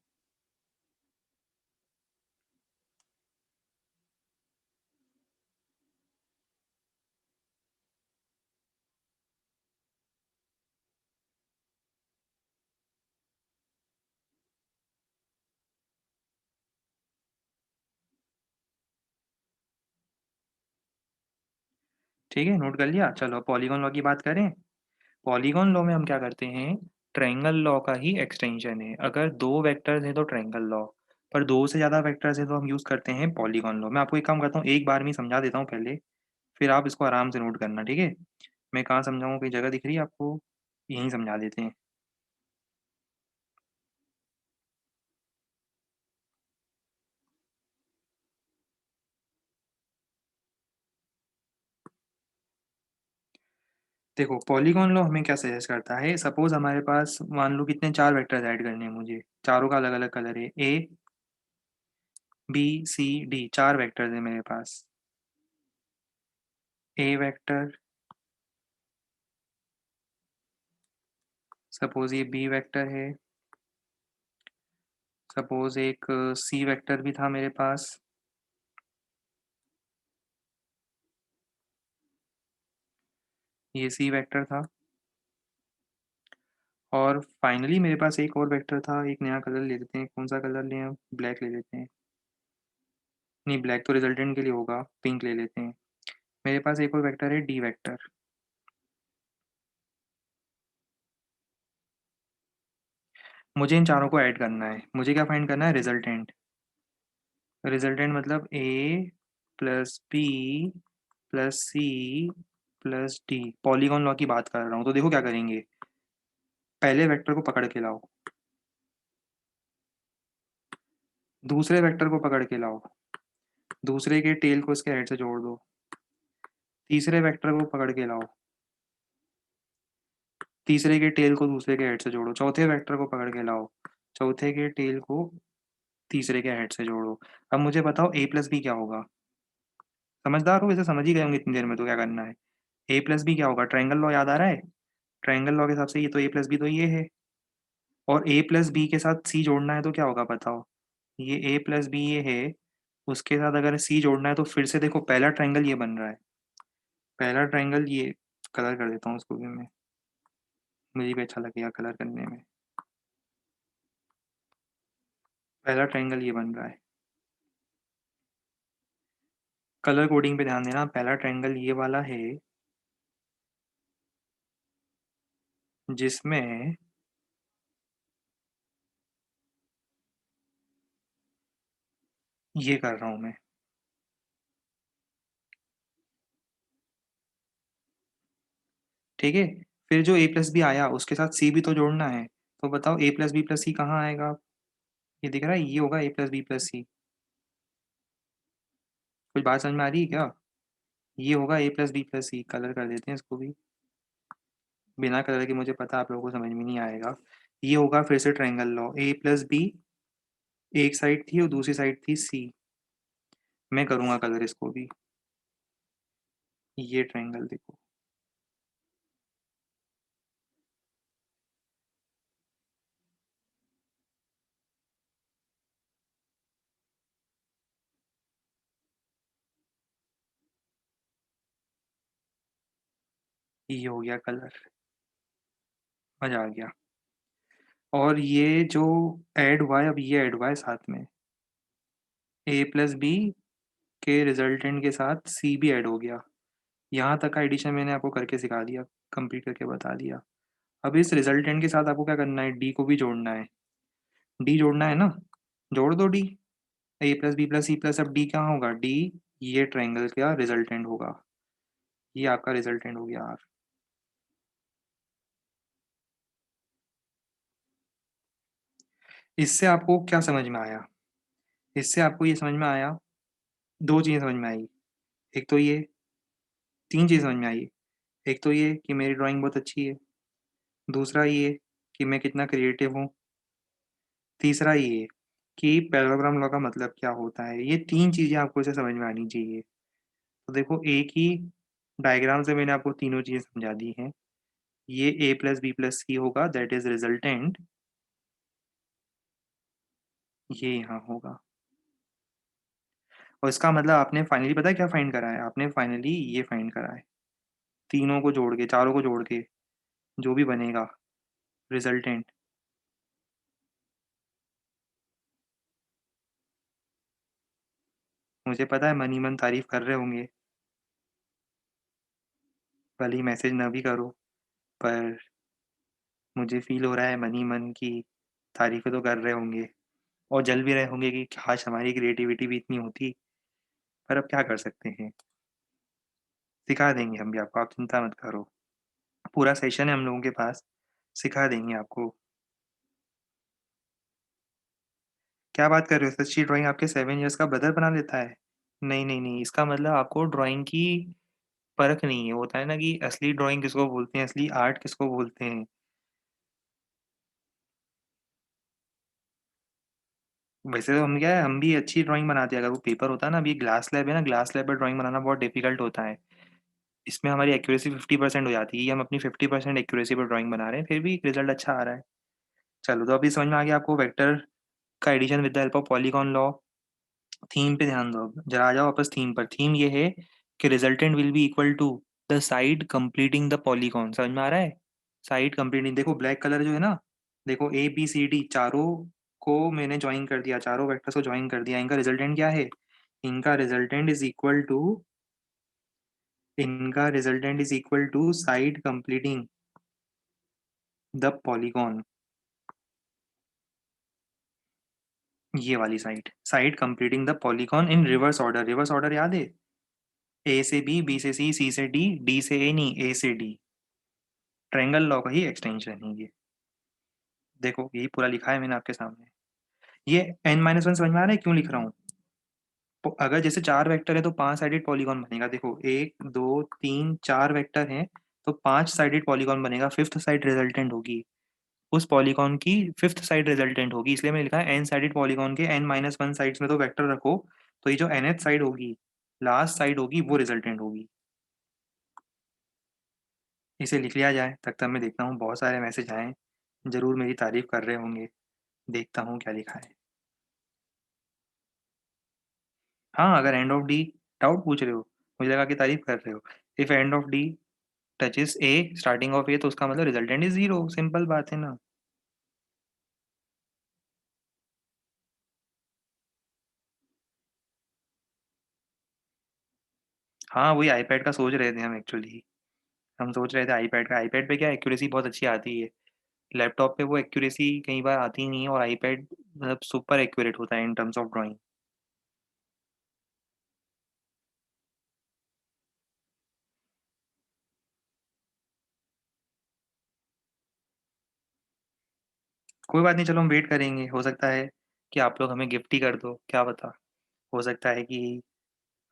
ठीक है, नोट कर लिया। चलो पॉलीगॉन लॉ की बात करें। पॉलीगॉन लॉ में हम क्या करते हैं, ट्रायंगल लॉ का ही एक्सटेंशन है। अगर दो वेक्टर्स हैं तो ट्रायंगल लॉ, पर दो से ज़्यादा वेक्टर्स हैं तो हम यूज़ करते हैं पॉलीगॉन लॉ। मैं आपको एक काम करता हूँ, एक बार में ही समझा देता हूँ पहले, फिर आप इसको आराम से नोट करना, ठीक है। मैं कहाँ समझाऊँ, कोई जगह दिख रही है आपको? यहीं समझा देते हैं। देखो पॉलीगॉन लॉ हमें क्या सजेस्ट करता है, सपोज हमारे पास मान लो कितने चार वेक्टर्स ऐड करने हैं मुझे, चारों का अलग अलग कलर है। ए बी सी डी, चार वेक्टर्स है मेरे पास। ए वेक्टर, सपोज ये बी वेक्टर है, सपोज एक सी वेक्टर भी था मेरे पास, ये सी वेक्टर था। और फाइनली मेरे पास एक और वेक्टर था। एक नया कलर ले लेते हैं, कौन सा कलर लें? ब्लैक ले लेते हैं। नहीं, ब्लैक तो रिजल्टेंट के लिए होगा, पिंक ले लेते हैं। मेरे पास एक और वेक्टर है डी वेक्टर। मुझे इन चारों को ऐड करना है। मुझे क्या फाइंड करना है? रिजल्टेंट। रिजल्टेंट मतलब A plus B plus C plus D. Polygon law की बात कर रहा हूँ, तो देखो क्या करेंगे। पहले वेक्टर को पकड़ के लाओ, दूसरे वेक्टर को पकड़ के लाओ, दूसरे के टेल को इसके हेड से जोड़ दो, तीसरे वेक्टर को पकड़ के लाओ, तीसरे के टेल को दूसरे के हेड से जोड़ो, चौथे वेक्टर को पकड़ के लाओ, चौथे के टेल को तीसरे के हेड से जोड़ो। अब मुझे बताओ a प्लस बी क्या होगा? समझदार हो, वैसे समझ ही गए होंगे इतनी देर में, तो क्या करना है। a प्लस बी क्या होगा? ट्रायंगल लॉ याद आ रहा है? ट्रायंगल लॉ के हिसाब से ये तो a प्लस बी तो ये है, और a प्लस बी के साथ c जोड़ना है तो क्या होगा बताओ? ये a प्लस बी ये है, उसके साथ अगर c जोड़ना है तो फिर से देखो पहला ट्रायंगल ये बन रहा है। पहला ट्रायंगल ये, कलर कर देता हूँ उसको भी मैं, मुझे भी अच्छा लगेगा कलर करने में। पहला ट्रायंगल ये बन रहा है, कलर कोडिंग पे ध्यान देना। पहला ट्रायंगल ये वाला है, जिसमें ये कर रहा हूँ मैं, ठीक है। फिर जो a प्लस बी आया उसके साथ c भी तो जोड़ना है, तो बताओ a प्लस बी प्लस सी कहाँ आएगा? ये दिख रहा है, ये होगा a प्लस बी प्लस सी। कुछ बात समझ में आ रही है क्या? ये होगा a plus B plus C. Colour कर देते हैं इसको भी, बिना कलर के मुझे पता आप लोगों को समझ में नहीं आएगा। ये होगा फिर से triangle law, a plus B एक साइड थी और दूसरी साइड थी c। मैं करूँगा कलर इसको भी, ये ट्रायंगल देखो, ये हो गया कलर, मजा आ गया। और ये जो ऐड हुआ है, अब ये ऐड हुआ है साथ में, a प्लस बी के रिजल्टेंट के साथ c भी ऐड हो गया। यहाँ तक का एडिशन मैंने आपको करके सिखा दिया, कंप्लीट करके बता दिया। अब इस रिजल्टेंट के साथ आपको क्या करना है, d को भी जोड़ना है। d जोड़ना है ना, जोड़ दो d। a plus B plus C plus, अब d क्या होगा? d ये ट्रायंगल का रिजल्टेंट होगा, ये आपका रिजल्टेंट हो गया यार। इससे आपको क्या समझ में आया? इससे आपको ये समझ में आया, दो चीज़ें समझ में आई। एक तो ये, तीन चीज़ समझ में आई। एक तो ये कि मेरी ड्राइंग बहुत अच्छी है, दूसरा ये कि मैं कितना क्रिएटिव हूँ, तीसरा ये कि पैरेललोग्राम लॉ का मतलब क्या होता है। ये तीन चीज़ें आपको इसे समझ में आनी चाहिए। तो देखो एक ही डायग्राम से मैंने आपको तीनों चीज़ें समझा दी हैं। ये a प्लस बी प्लस सी होगा, दैट इज रिजल्टेंट, ये यहाँ होगा। और इसका मतलब आपने फाइनली पता है क्या फाइंड करा है? आपने फाइनली ये फाइंड करा है, तीनों को जोड़ के, चारों को जोड़ के जो भी बनेगा रिजल्टेंट। मुझे पता है मन ही मन तारीफ कर रहे होंगे, भले ही मैसेज ना भी करो, पर मुझे फील हो रहा है मन ही मन की तारीफें तो कर रहे होंगे, और जल भी रहे होंगे कि काश हमारी क्रिएटिविटी भी इतनी होती। पर अब क्या कर सकते हैं, सिखा देंगे हम भी आपको, आप चिंता मत करो। पूरा सेशन है हम लोगों के पास, सिखा देंगे आपको। क्या बात कर रहे हो? सच्ची ड्राइंग आपके 7 इयर्स का ब्रदर बना लेता है? नहीं, नहीं, नहीं, इसका मतलब आपको ड्राइंग की परख नहीं है। होता है ना कि असली ड्राइंग किसको बोलते हैं, असली आर्ट किसको बोलते हैं। वैसे तो हम क्या है, हम भी अच्छी ड्राइंग बनाते हैं। अगर वो पेपर होता है ना, अभी ग्लास लैब है ना, ग्लास लैब में ड्राइंग बनाना बहुत डिफिकल्ट होता है। इसमें हमारी एक्यूरेसी 50% हो जाती है, ये हम अपनी 50% एक्यूरेसी पर ड्राइंग बना रहे हैं, फिर भी रिजल्ट अच्छा आ रहा है। चलो, तो अभी समझ में आ गया आपको वेक्टर का addition with the help of polygon law. Theme पे ध्यान दो, अब जरा आ जाओ वापस थीम पर। थीम ये है कि resultant will be equal to the side completing the polygon. समझ में आ रहा है? साइड कंप्लीटिंग, देखो ब्लैक कलर जो है ना, देखो ए बी सी डी चारों को मैंने ज्वाइन कर दिया, चारों वेक्टर्स को ज्वाइन कर दिया। इनका रिजल्टेंट क्या है? इनका रिजल्टेंट इज इक्वल टू, इनका resultant is equal to side completing the polygon. ये वाली side, side completing the polygon in reverse order. Reverse order याद है? ए से बी से सी से डी से ए नहीं, ए से डी। ट्रायंगल लॉ का ही एक्सटेंशन है ये। देखो यही पूरा लिखा है मैंने आपके सामने। ये n-1 समझ में आ रहा है क्यों लिख रहा हूँ? तो अगर जैसे चार वेक्टर है तो पांच साइडेड पॉलीगॉन बनेगा। देखो एक दो तीन चार वेक्टर हैं, तो पांच साइडेड पॉलीगॉन बनेगा, फिफ्थ साइड रिजल्टेंट होगी। उस पॉलीगॉन की 5th साइड रिजल्टेंट होगी, इसलिए मैंने लिखा है n साइडेड पॉलीगॉन के n-1 साइड्स में तो वेक्टर रखो, तो ये जो nth साइड होगी, लास्ट साइड होगी, वो रिजल्टेंट होगी। इसे लिख लिया जाए, तब तक मैं देखता हूँ बहुत सारे मैसेज आए हैं, ज़रूर मेरी तारीफ़ कर रहे होंगे, देखता हूँ क्या लिखा है। हाँ, अगर एंड ऑफ डी डाउट पूछ रहे हो, मुझे लगा कि तारीफ़ कर रहे हो। If end of D touches A, starting of A, तो उसका मतलब रिजल्टेंट इज़ 0, सिंपल बात है ना। हाँ, वही आईपैड का सोच रहे थे हम एक्चुअली। हम सोच रहे थे आईपैड का, आईपैड पे क्या एक्यूरेसी बहुत अच्छी आती है। लैपटॉप पे वो एक्यूरेसी कई बार आती ही नहीं है, और आईपैड मतलब सुपर एक्यूरेट होता है इन टर्म्स ऑफ ड्राइंग। कोई बात नहीं, चलो हम वेट करेंगे, हो सकता है कि आप लोग हमें गिफ्ट ही कर दो, क्या पता। हो सकता है कि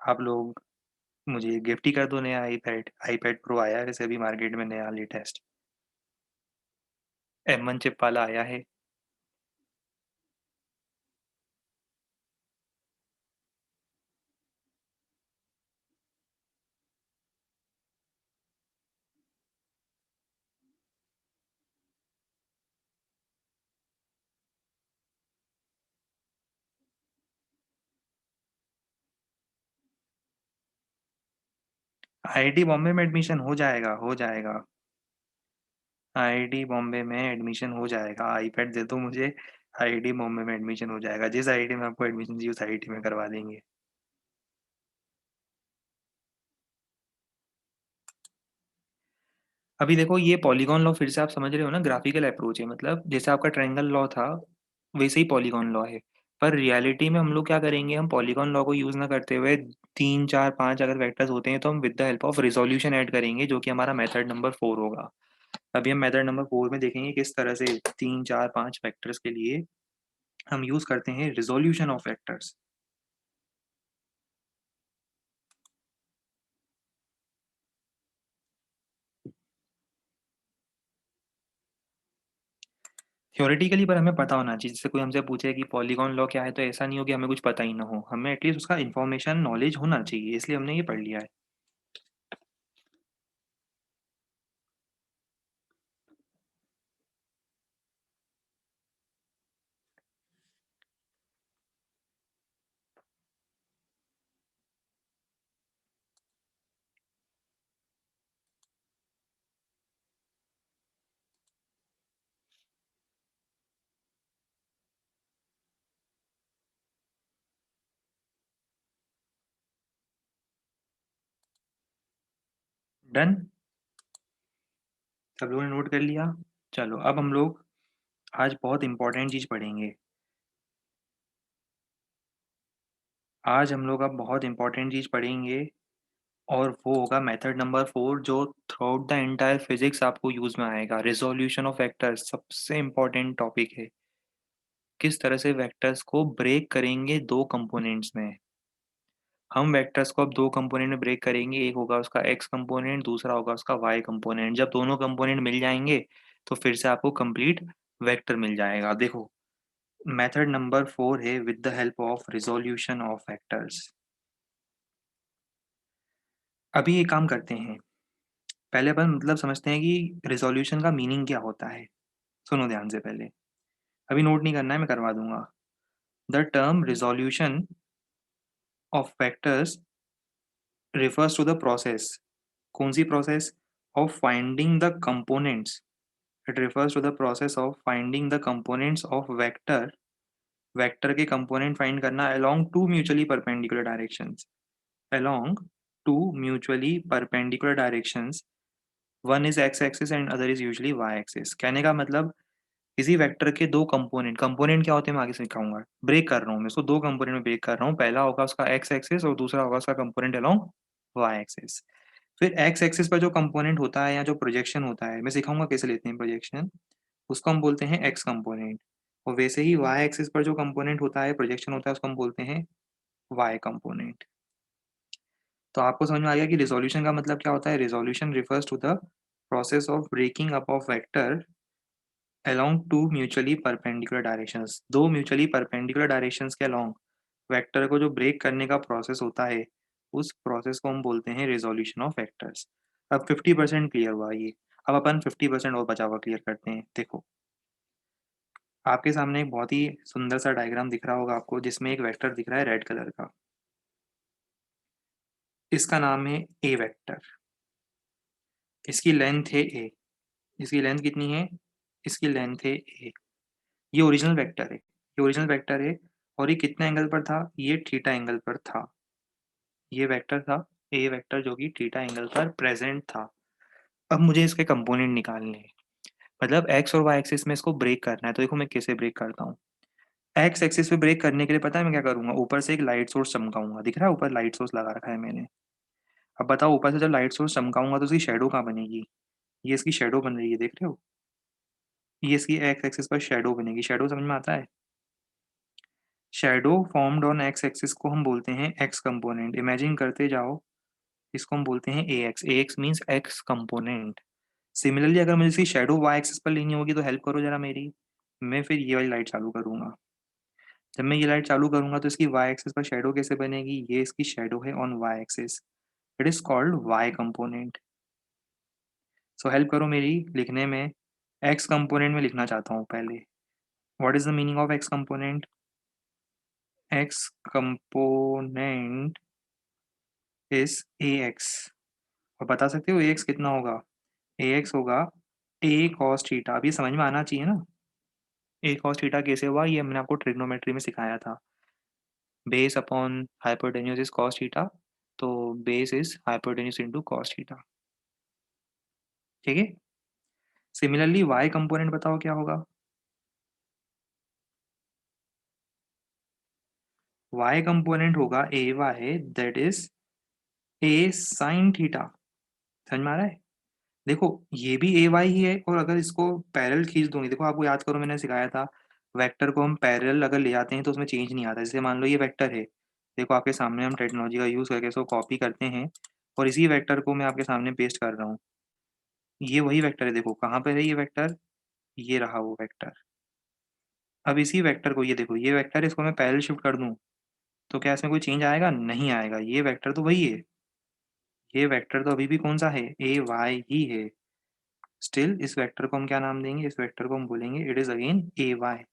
आप लोग मुझे गिफ्ट ही कर दो नया आईपैड। आईपैड प्रो आया है वैसे अभी मार्केट में नया लेटेस्ट, M1 चिप वाला आया है। आईआईटी बॉम्बे में एडमिशन हो जाएगा, हो जाएगा। आईआईटी बॉम्बे में एडमिशन हो जाएगा, आईपैड दे दो मुझे, आईआईटी बॉम्बे में एडमिशन हो जाएगा। जिस आईआईटी में आपको एडमिशन चाहिए उस आईआईटी में करवा देंगे। अभी देखो ये पॉलीगॉन लॉ फिर से आप समझ रहे हो ना, ग्राफिकल अप्रोच है, मतलब जैसे आपका ट्रायंगल लॉ था वैसे ही पॉलीगॉन लॉ है। पर रियलिटी में हम लोग क्या करेंगे, हम पॉलीगॉन लॉ को यूज ना करते हुए 3 4 5 अगर वेक्टर्स होते हैं तो हम with the help of resolution add करेंगे, जो कि हमारा मेथड नंबर 4 होगा। अभी हम मेथड नंबर 4 में देखेंगे किस तरह से 3 4 5 वेक्टर्स के लिए हम यूज करते हैं रिजोल्यूशन ऑफ वेक्टर्स। थ्योरेटिकली पर हमें पता होना चाहिए, जैसे कोई हमसे पूछे कि पॉलीगॉन लॉ क्या है, तो ऐसा नहीं हो कि हमें कुछ पता ही ना हो, हमें एटलीस्ट उसका इन्फॉर्मेशन नॉलेज होना चाहिए, इसलिए हमने ये पढ़ लिया है। डन, सब लोगों ने नोट कर लिया। चलो अब हम लोग आज बहुत इंपॉर्टेंट चीज़ पढ़ेंगे। आज हम लोग अब बहुत इंपॉर्टेंट चीज़ पढ़ेंगे, और वो होगा मेथड नंबर 4, जो through out the entire physics आपको यूज में आएगा। रिजोल्यूशन ऑफ वेक्टर्स सबसे इंपॉर्टेंट टॉपिक है। किस तरह से वेक्टर्स को ब्रेक करेंगे दो कंपोनेंट्स में। हम वेक्टर्स को अब दो कंपोनेंट में ब्रेक करेंगे, एक होगा उसका एक्स कंपोनेंट, दूसरा होगा उसका वाई कंपोनेंट। जब दोनों कंपोनेंट मिल जाएंगे तो फिर से आपको कंप्लीट वेक्टर मिल जाएगा। देखो, मेथड नंबर 4 है with the help of resolution of vectors. अभी एक काम करते हैं, पहले अपन मतलब समझते हैं कि रिजोल्यूशन का मीनिंग क्या होता है। सुनो ध्यान से पहले, अभी नोट नहीं करना है, मैं करवा दूंगा। The term resolution of vectors refers to the process, कौन सी process? Of finding the components. It refers to the process of finding the components of vector, vector के component find करना along two mutually perpendicular directions, along two mutually perpendicular directions, one is x axis and other is usually y axis। कहने का मतलब किसी vector के दो component, component क्या होते हैं मैं आगे सिखाऊंगा, ब्रेक कर रहा हूँ मैं इसको, दो कंपोनेंट में ब्रेक कर रहा हूँ। पहला होगा उसका एक्स एक्सिस और दूसरा होगा उसका कंपोनेंट अलोंग वाई एक्सिस। फिर एक्स एक्सिस पर जो कंपोनेंट होता है या जो प्रोजेक्शन होता है, मैं सिखाऊंगा कैसे लेते हैं प्रोजेक्शन, उसको हम बोलते हैं एक्स कंपोनेंट। और वैसे ही वाई एक्सिस पर जो कंपोनेंट होता है, प्रोजेक्शन होता है, उसको हम बोलते हैं वाई कंपोनेंट। तो आपको समझ में आ गया कि रिजोल्यूशन का मतलब क्या होता है। Resolution refers to the process of breaking up of vector along two mutually perpendicular directions, दो म्यूचुअली परपेंडिकुलर डायरेक्शंस के अलोंग वेक्टर को जो ब्रेक करने का प्रोसेस होता है, उस प्रोसेस को हम बोलते हैं रिजोल्यूशन ऑफ वेक्टर्स। अब 50% क्लियर हुआ ये। अब अपन 50% और बचा हुआ क्लियर करते हैं। देखो, आपके सामने एक बहुत ही सुंदर सा डायग्राम दिख रहा होगा आपको, जिसमें एक वेक्टर दिख रहा है रेड कलर का। इसका नाम है ए वेक्टर। इसकी लेंथ है ए। इसकी लेंथ कितनी है? इसकी लेंथ है ए। ये ओरिजिनल वेक्टर है, ये ओरिजिनल वेक्टर है। और ये कितने एंगल पर था? ये थीटा एंगल पर था। ये वेक्टर था ए वेक्टर, जो कि थीटा एंगल पर प्रेजेंट था। अब मुझे इसके कंपोनेंट निकालने हैं, मतलब एक्स और वाई एक्सिस में इसको ब्रेक करना है। तो देखो मैं कैसे ब्रेक करता हूँ। एक्स एक्सिस पे ब्रेक करने के लिए पता है मैं क्या करूंगा? ऊपर से एक लाइट सोर्स चमकाऊंगा। दिख रहा है ऊपर लाइट सोर्स लगा रखा है मैंने। अब बताओ, ऊपर से जब लाइट सोर्स चमकाऊंगा तो उसकी शेडो कहाँ बनेगी? ये इसकी शेडो बन रही है, देख रहे हो? ये इसकी एक्स एक्सिस पर शेडो बनेगी। शेडो समझ में आता है? Shadow formed on x axis को हम बोलते हैं एक्स कंपोनेंट। इमेजिन करते जाओ, इसको हम बोलते हैं A X. A X means X component. Similarly अगर मुझे इसकी शैडो वाई एक्सिस पर लेनी होगी तो हेल्प करो जरा मेरी। मैं फिर ये वाली लाइट चालू करूंगा। जब मैं ये लाइट चालू करूंगा तो इसकी वाई एक्सिस पर शैडो कैसे बनेगी? ये इसकी शैडो है on Y axis. It is called Y component. So help करो मेरी लिखने में। एक्स कंपोनेंट में लिखना चाहता हूँ पहले। What is the meaning of x component? X component is a x. और बता सकते हो ए एक्स कितना होगा? ए एक्स होगा ए कॉस थीटा। अब ये समझ में आना चाहिए ना, ए कॉस थीटा कैसे हुआ? ये मैंने आपको ट्रिग्नोमेट्री में सिखाया था। Base upon hypotenuse is cos theta, तो base is hypotenuse into cos theta. ठीक है। सिमिलरली वाई कंपोनेंट बताओ क्या होगा? वाई कंपोनेंट होगा A Y, that is A sine theta. समझ में आ रहा है? देखो, ये भी ए वाई ही है, और अगर इसको पैरेलल खींच दूंगी, देखो आपको याद करो मैंने सिखाया था, वेक्टर को हम पैरेलल अगर ले जाते हैं तो उसमें चेंज नहीं आता। जैसे मान लो ये वेक्टर है, देखो आपके सामने हम टेक्नोलॉजी का यूज करके इसको कॉपी करते हैं, और इसी वेक्टर को मैं आपके सामने पेस्ट कर रहा हूँ। ये वही वेक्टर है, देखो कहाँ पर है ये वेक्टर? ये रहा वो वेक्टर। अब इसी वेक्टर को, ये देखो ये वेक्टर, इसको मैं पैरेलल शिफ्ट कर दूं तो क्या इसमें कोई चेंज आएगा? नहीं आएगा। ये वेक्टर तो वही है। ये वेक्टर तो अभी भी कौन सा है? ए वाई ही है। स्टिल इस वेक्टर को हम क्या नाम देंगे? इस वेक्टर को हम बोलेंगे it is again A Y.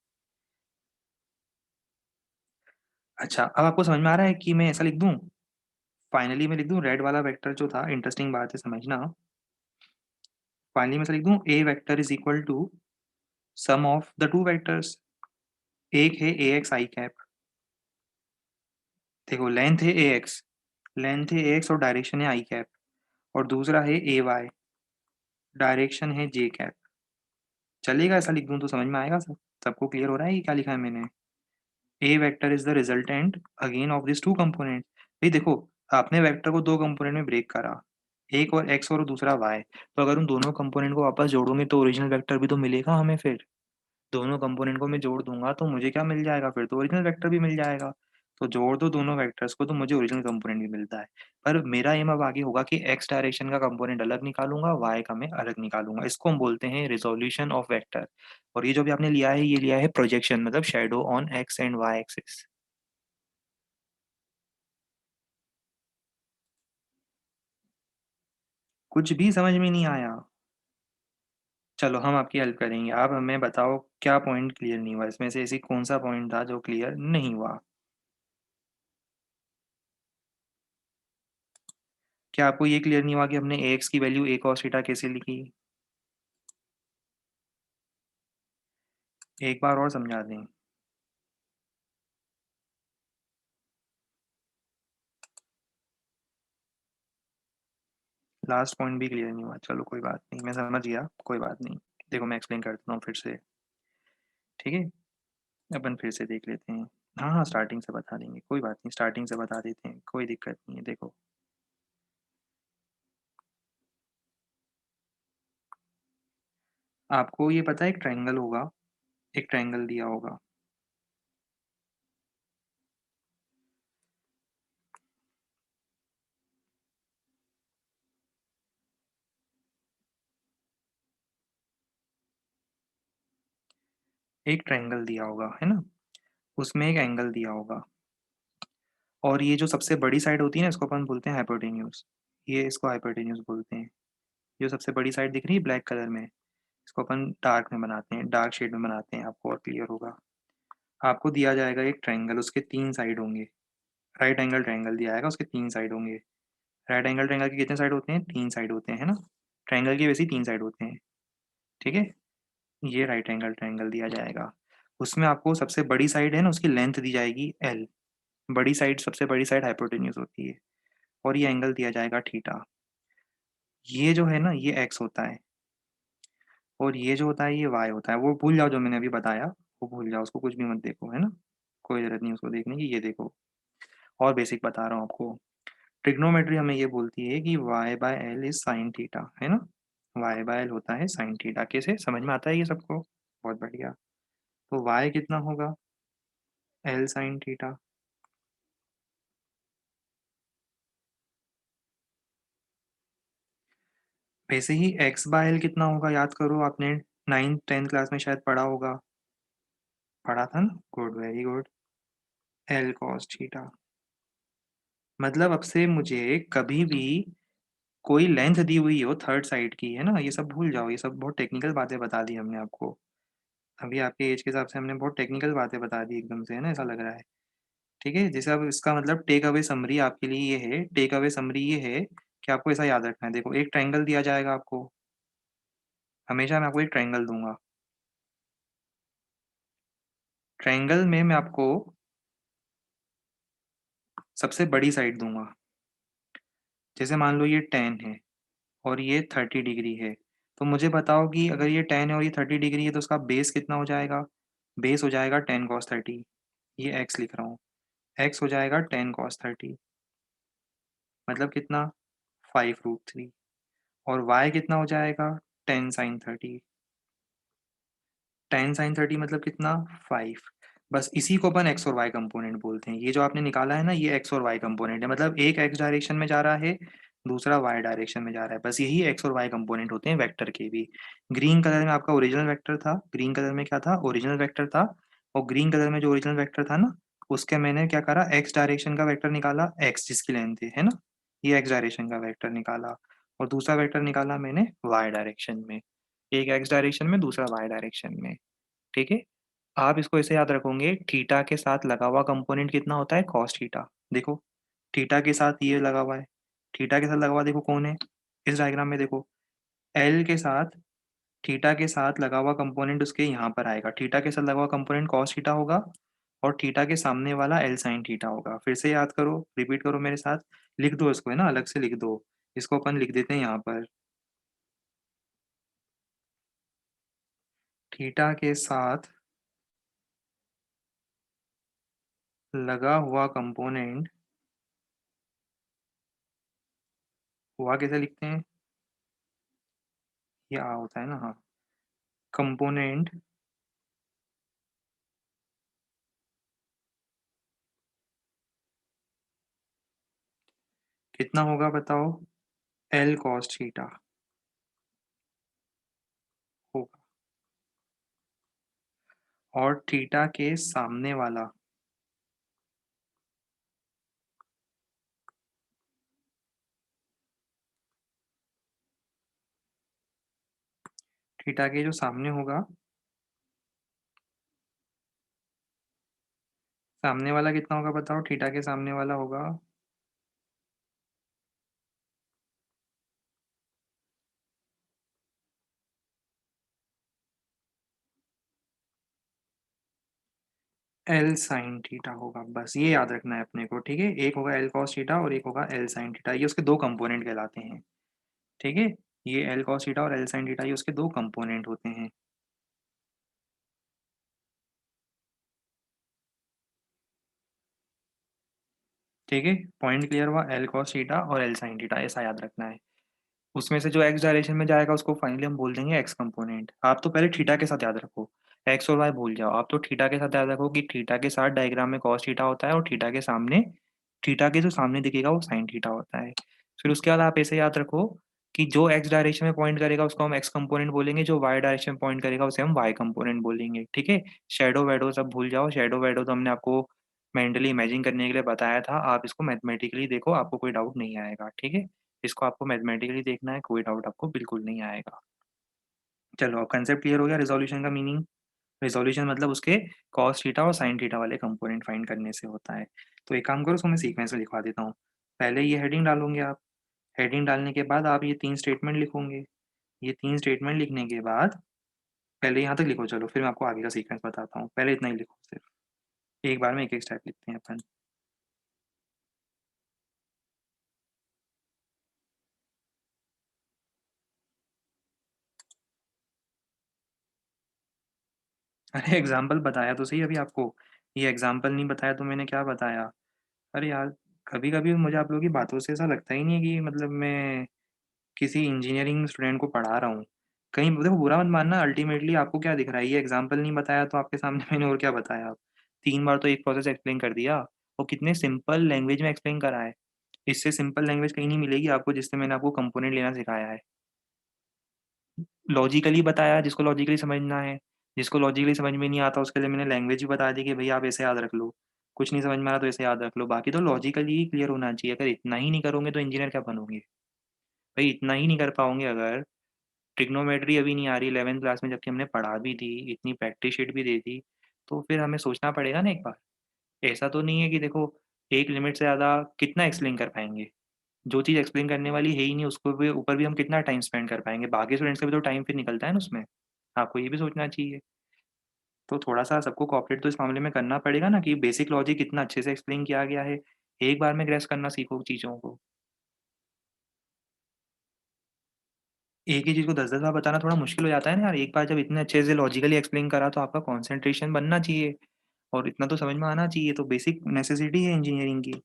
अच्छा, अब आपको समझ में आ रहा है कि मैं ऐसा लिख दूं? फाइनली मैं लिख दूं रेड वाला वेक्टर जो था, इंटरेस्टिंग बात है समझना। फाइनली मैं ऐसा लिख दूं, A vector is equal to sum of the two vectors. एक है ए एक्स आई कैप। देखो लेंथ है ए एक्स, लेंथ है ए एक्स और डायरेक्शन है आई कैप। और दूसरा है ए वाई, डायरेक्शन है जे कैप। चलेगा ऐसा लिख दूं तो समझ में आएगा सब? सबको क्लियर हो रहा है कि क्या लिखा है मैंने? A vector is the resultant again of this two component. भाई देखो, आपने वेक्टर को दो कंपोनेंट में ब्रेक करा, एक और एक्स और दूसरा वाई। तो अगर उन दोनों कंपोनेंट को वापस जोड़ोगे तो ओरिजिनल वेक्टर भी तो मिलेगा हमें फिर। दोनों कंपोनेंट को मैं जोड़ दूंगा तो मुझे क्या मिल जाएगा? फिर तो ओरिजिनल वेक्टर भी मिल जाएगा। तो जोड़ दो दोनों वेक्टर्स को तो मुझे ओरिजिनल कंपोनेंट भी मिलता है। पर मेरा एम अब आगे होगा कि एक्स डायरेक्शन का कंपोनेंट अलग निकालूंगा, वाई का मैं अलग निकालूंगा। इसको हम बोलते हैं रिजोल्यूशन ऑफ वेक्टर। और ये जो भी आपने लिया है, ये लिया है प्रोजेक्शन, मतलब shadow on X and Y axis. कुछ भी समझ में नहीं आया? चलो हम आपकी हेल्प करेंगे। आप हमें बताओ क्या पॉइंट क्लियर नहीं हुआ इसमें से, ऐसी कौन सा पॉइंट था जो क्लियर नहीं हुआ? क्या आपको ये क्लियर नहीं हुआ कि हमने एक्स की वैल्यू ए कॉस थीटा कैसे लिखी? एक बार और समझा दें। लास्ट पॉइंट भी क्लियर नहीं हुआ? चलो कोई बात नहीं, मैं समझ गया, कोई बात नहीं। देखो मैं एक्सप्लेन करता हूँ फिर से। ठीक है, अपन फिर से देख लेते हैं। हाँ हाँ, स्टार्टिंग से बता देंगे, कोई बात नहीं, स्टार्टिंग से बता देते हैं, कोई दिक्कत नहीं है। देखो, आपको ये पता है एक ट्रायंगल होगा, एक ट्रायंगल दिया होगा। एक ट्रायंगल दिया होगा, है ना? उसमें एक एंगल दिया होगा और ये जो सबसे बड़ी साइड होती है ना, इसको अपन बोलते हैं हाइपोटेन्यूज। ये इसको हाइपोटेन्यूज बोलते हैं। जो सबसे बड़ी साइड दिख रही है ब्लैक कलर में, इसको अपन डार्क में बनाते हैं, डार्क शेड में बनाते हैं, आपको और क्लियर होगा। आपको दिया जाएगा एक ट्रायंगल, उसके 3 साइड होंगे। राइट एंगल ट्रायंगल दिया जाएगा, उसके 3 साइड होंगे। राइट एंगल ट्रायंगल के कितने साइड होते हैं? 3 साइड होते हैं, है ना? ट्रायंगल के वैसे ही 3 साइड होते हैं, ठीक है? ये राइट एंगल ट्रायंगल दिया जाएगा। उसमें आपको सबसे बड़ी साइड है ना, उसकी लेंथ दी जाएगी L। बड़ी साइड, सबसे बड़ी साइड हाइपोटेन्यूज होती है और ये एंगल दिया जाएगा थीटा। ये जो है ना, ये x होता है और ये जो होता है ये y होता है। वो भूल जाओ जो मैंने अभी बताया, वो भूल जाओ, उसको कुछ भी मत देखो, है ना? कोई ज़रूरत नहीं उसको देखने की, ये देखो। और बेसिक बता रहा हूँ आपको। ट्रिग्नोमेट्री हमें ये बोलती है कि y/l इज़ sin थीटा, है ना? y/l होता है sin थीटा। कैसे? समझ में आता है ये सबको? बहुत बढ़िया। तो y कितना होगा? l sin theta. वैसे ही x/l कितना होगा, याद करो, आपने 9th 10th क्लास में शायद पढ़ा होगा। पढ़ा था ना? Good, very good. l cos theta. मतलब अब से मुझे कभी भी कोई लेंथ दी हुई हो थर्ड साइड की, है ना? ये सब भूल जाओ, ये सब बहुत टेक्निकल बातें बता दी हमने आपको। अभी आपके एज के हिसाब से हमने बहुत टेक्निकल बातें बता दी एकदम से, है ना? ऐसा लग रहा है। ठीक है? जैसे अब इसका मतलब टेक अवे समरी आपके लिए ये है, टेक अवे समरी ये है कि आपको ऐसा याद रखना है। देखो, एक ट्रायंगल दिया जाएगा आपको, हमेशा मैं आपको एक ट्रायंगल दूँगा। ट्रायंगल में मैं आपको सबसे बड़ी साइड दूँगा। जैसे मान लो ये 10 है और ये 30 डिग्री है। तो मुझे बताओ कि अगर ये 10 है और ये 30 डिग्री है तो उसका बेस कितना हो जाएगा? बेस हो जाएगा 10 cos 30। ये x लिख रहा हूँ। x हो जाएगा 10 cos 30, मतलब कितना? 5√3। और y कितना हो जाएगा? 10 sin 30। 10 sin 30 मतलब कितना? 5। बस इसी को अपन x और y कंपोनेंट बोलते हैं। ये जो आपने निकाला है ना, ये x और y कंपोनेंट है। मतलब एक x डायरेक्शन में जा रहा है, दूसरा y डायरेक्शन में जा रहा है। बस यही x और y कंपोनेंट होते हैं वेक्टर के भी। ग्रीन कलर में आपका ओरिजिनल वेक्टर था। ग्रीन कलर में क्या था? ओरिजिनल वेक्टर था। और ग्रीन कलर में जो ओरिजिनल वेक्टर था ना, उसके मैंने क्या करा? x डायरेक्शन का वेक्टर निकाला, x जिसकी लेंथ है ना? ये x डायरेक्शन का वेक्टर निकाला और दूसरा वेक्टर निकाला मैंने y डायरेक्शन में। एक x डायरेक्शन में, दूसरा y डायरेक्शन में। ठीक है? आप इसको ऐसे याद रखोगे, थीटा के साथ लगा हुआ कंपोनेंट कितना होता है? Cos theta. देखो, थीटा के साथ ये लगा हुआ है। थीटा के साथ लगा हुआ देखो कौन है? इस डायग्राम में देखो, एल के साथ, थीटा के साथ लगा हुआ कंपोनेंट उसके यहाँ पर आएगा। थीटा के साथ लगा हुआ कंपोनेंट कॉस थीटा होगा और थीटा के सामने वाला एल साइन थीटा होगा। फिर से याद करो, रिपीट करो मेरे साथ। लिख दो इसको, है ना? अलग से लिख दो। इसको अपन लिख देते हैं यहाँ पर। थीटा के साथ लगा हुआ कंपोनेंट, हुआ कैसे लिखते हैं? ये आ होता है ना, हाँ। कंपोनेंट कितना होगा बताओ? एल कॉस थीटा होगा। और थीटा के सामने वाला, थीटा के जो सामने होगा, सामने वाला कितना होगा बताओ? थीटा के सामने वाला होगा एल साइन थीटा होगा। बस ये याद रखना है अपने को, ठीक है? एक होगा एल कॉस थीटा और एक होगा एल साइन थीटा। ये उसके दो कंपोनेंट कहलाते हैं, ठीक है? ये एल कॉस थीटा और एल साइन थीटा, ये उसके दो कंपोनेंट होते हैं। ठीक है? पॉइंट क्लियर हुआ? एल कॉस थीटा और एल साइन थीटा, ऐसा याद रखना है। उसमें से जो एक्स डायरेक्शन में जाएगा उसको फाइनली हम बोल देंगे एक्स कंपोनेंट। आप तो पहले थीटा के साथ याद रखो, एक्स और वाई भूल जाओ। आप तो थीटा के साथ याद रखो कि थीटा के साथ डायग्राम में कॉस थीटा होता है और थीटा के सामने, थीटा के जो सामने दिखेगा वो साइन थीटा होता है। फिर उसके बाद आप ऐसे याद रखो कि जो एक्स डायरेक्शन में पॉइंट करेगा उसको हम एक्स कंपोनेंट बोलेंगे, जो वाई डायरेक्शन में पॉइंट करेगा उसे हम वाई कंपोनेंट बोलेंगे, ठीक है? शैडो वैडो सब भूल जाओ, शैडो वैडो तो हमने आपको मेंटली इमेजिन करने के लिए बताया था, आप इसको मैथमेटिकली देखो, आपको कोई डाउट नहीं आएगा, ठीक है? इसको आपको मैथमेटिकली देखना है, कोई डाउट आपको बिल्कुल नहीं आएगा। चलो अब कांसेप्ट क्लियर हो गया रिज़ॉल्यूशन का मीनिंग? रिज़ॉल्यूशन मतलब उसके कॉस थीटा और साइन थीटा वाले कंपोनेंट फाइंड करने से होता है। तो एक काम करो, उसको मैं सीक्वेंस में लिखवा देता हूँ। पहले ये हेडिंग डालोगे आप, हेडिंग डालने के बाद आप ये 3 स्टेटमेंट लिखोगे। ये 3 स्टेटमेंट लिखने के बाद पहले यहाँ तक लिखो चलो, फिर मैं आपको आगे का सीक्वेंस बताता हूँ। पहले इतना ही लिखो सिर्फ, एक बार में एक-एक स्टेप लिखते हैं अपन। अरे एग्ज़ाम्पल बताया तो सही अभी आपको, ये एग्ज़ाम्पल नहीं बताया तो मैंने क्या बताया? अरे यार, कभी-कभी मुझे आप लोगों की बातों से ऐसा लगता ही नहीं है कि मतलब मैं किसी इंजीनियरिंग स्टूडेंट को पढ़ा रहा हूँ। कहीं देखो बुरा मत मानना, अल्टीमेटली आपको क्या दिख रहा है? ये एग्ज़ाम्पल नहीं बताया तो आपके सामने मैंने और क्या बताया? 3 बार तो एक प्रोसेस एक्सप्लेन कर दिया और कितने सिंपल लैंग्वेज में एक्सप्लेन करा है। इससे सिंपल लैंग्वेज कहीं नहीं मिलेगी आपको जिससे मैंने आपको कंपोनेंट लेना सिखाया है। लॉजिकली बताया जिसको लॉजिकली समझना है, जिसको लॉजिकली समझ में नहीं आता उसके लिए मैंने लैंग्वेज भी बता दी कि भई आप ऐसे याद रख लो। कुछ नहीं समझ में आ रहा तो ऐसे याद रख लो, बाकी तो लॉजिकली ही क्लियर होना चाहिए। अगर इतना ही नहीं करोगे तो इंजीनियर क्या बनोगे? भई इतना ही नहीं कर पाओगे अगर, ट्रिग्नोमेट्री अभी नहीं आ रही 11th क्लास में जबकि हमने पढ़ा भी थी, इतनी प्रैक्टिस शीट भी दे दी, तो फिर हमें सोचना पड़ेगा ना एक बार। ऐसा तो नहीं है कि देखो एक लिमिट से ज़्यादा कितना एक्सप्लेन कर पाएँगे? जो चीज़ एक्सप्लेन करने वाली है ही नहीं उसको भी ऊपर भी हम कितना टाइम स्पेंड कर पाएँगे? बाकी स्टूडेंट्स का भी तो टाइम फिर निकलता है ना उसमें। आपको ये भी सोचना चाहिए। तो थोड़ा-सा सबको कोऑपरेट तो इस मामले में करना पड़ेगा ना कि बेसिक लॉजिक कितना अच्छे से एक्सप्लेन किया गया है। एक बार में ग्रैस्प करना सीखो चीज़ों को। एक ही चीज़ को 10-10 बार बताना थोड़ा मुश्किल हो जाता है ना यार। एक बार जब इतने अच्छे से लॉजिकली एक्सप्लेन करा तो आपका कंसंट्रेशन बनना चाहिए और इतना तो समझ में आना चाहिए। तो बेसिक नेसेसिटी है इंजीनियरिंग की।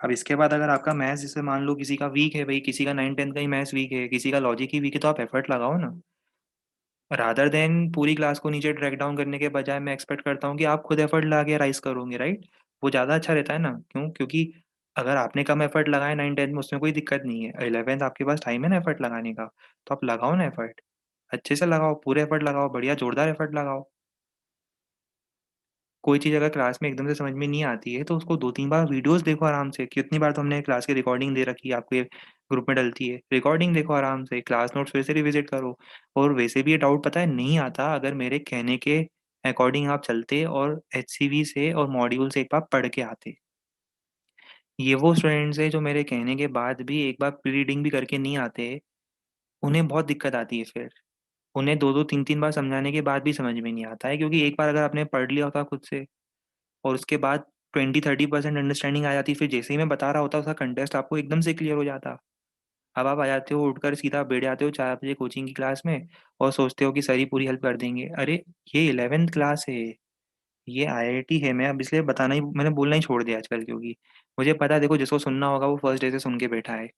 अब इसके बाद अगर आपका मैथ्स जैसे मान लो किसी का वीक है भई, किसी का 9-10 का ही मैथ्स वीक है, किसी का लॉजिक ही वीक है, तो आप एफर्ट लगाओ ना। रादर देन पूरी क्लास को नीचे ड्रैग डाउन करने के बजाय मैं एक्सपेक्ट करता हूँ कि आप खुद एफर्ट लगा के राइज़ करोगे, राइट? वो ज़्यादा अच्छा रहता है ना, क्यों? क्योंकि अगर आपने कम एफर्ट लगाया 9-10 में उसमें कोई दिक्कत नहीं है। 11th आपके पास टाइम है ना एफर्ट लगाने का, तो आप लगाओ ना एफर्ट। अच्छे से लगाओ, पूरे एफर्ट लगाओ, बढ़िया जोरदार एफर्ट लगाओ। कोई चीज़ अगर क्लास में एकदम से समझ में नहीं आती है, तो उसको 2-3 बार वीडियोज़ देखो आराम से। कितनी बार तो हमने क्लास की रिकॉर्डिंग दे रखी है, आपके ग्रुप में डलती है। रिकॉर्डिंग देखो आराम से, क्लास नोट्स फिर से रिविज़िट करो और वैसे भी ये डाउट पता है नहीं आता अगर मेरे कहने के अकॉर्डिंग आप चलते और एचसीवी से और मॉड्यूल से एक बार पढ़ के आते। ये वो स्टूडेंट्स हैं जो मेरे कहने के बाद भी एक बार प्री रीडिंग भी करके नहीं आते, उन्हें बहुत दिक्कत आती है फिर। उन्हें 2-2 3-3 बार समझाने के बाद भी समझ में नहीं आता है क्योंकि एक बार अगर आपने पढ़ लिया होता खुद से और उसके बाद 20-30% अंडरस्टैंडिंग आ जाती, फिर जैसे ही मैं बता रहा होता उसका कंटेक्स्ट आपको एकदम से क्लियर हो जाता। अब आप आ जाते हो उठकर सीधा बैठ जाते हो 4 बजे कोचिंग की क्लास में और सोचते हो कि सर ही पूरी हेल्प कर देंगे। अरे! ये 11th क्लास है, ये आईआईटी है, मैं अब इसलिए बताना ही मैंने बोलना ही छोड़ दिया आजकल क्योंकि मुझे पता है देखो जिसको सुनना होगा वो फर्स्ट डे से सुन के बैठा है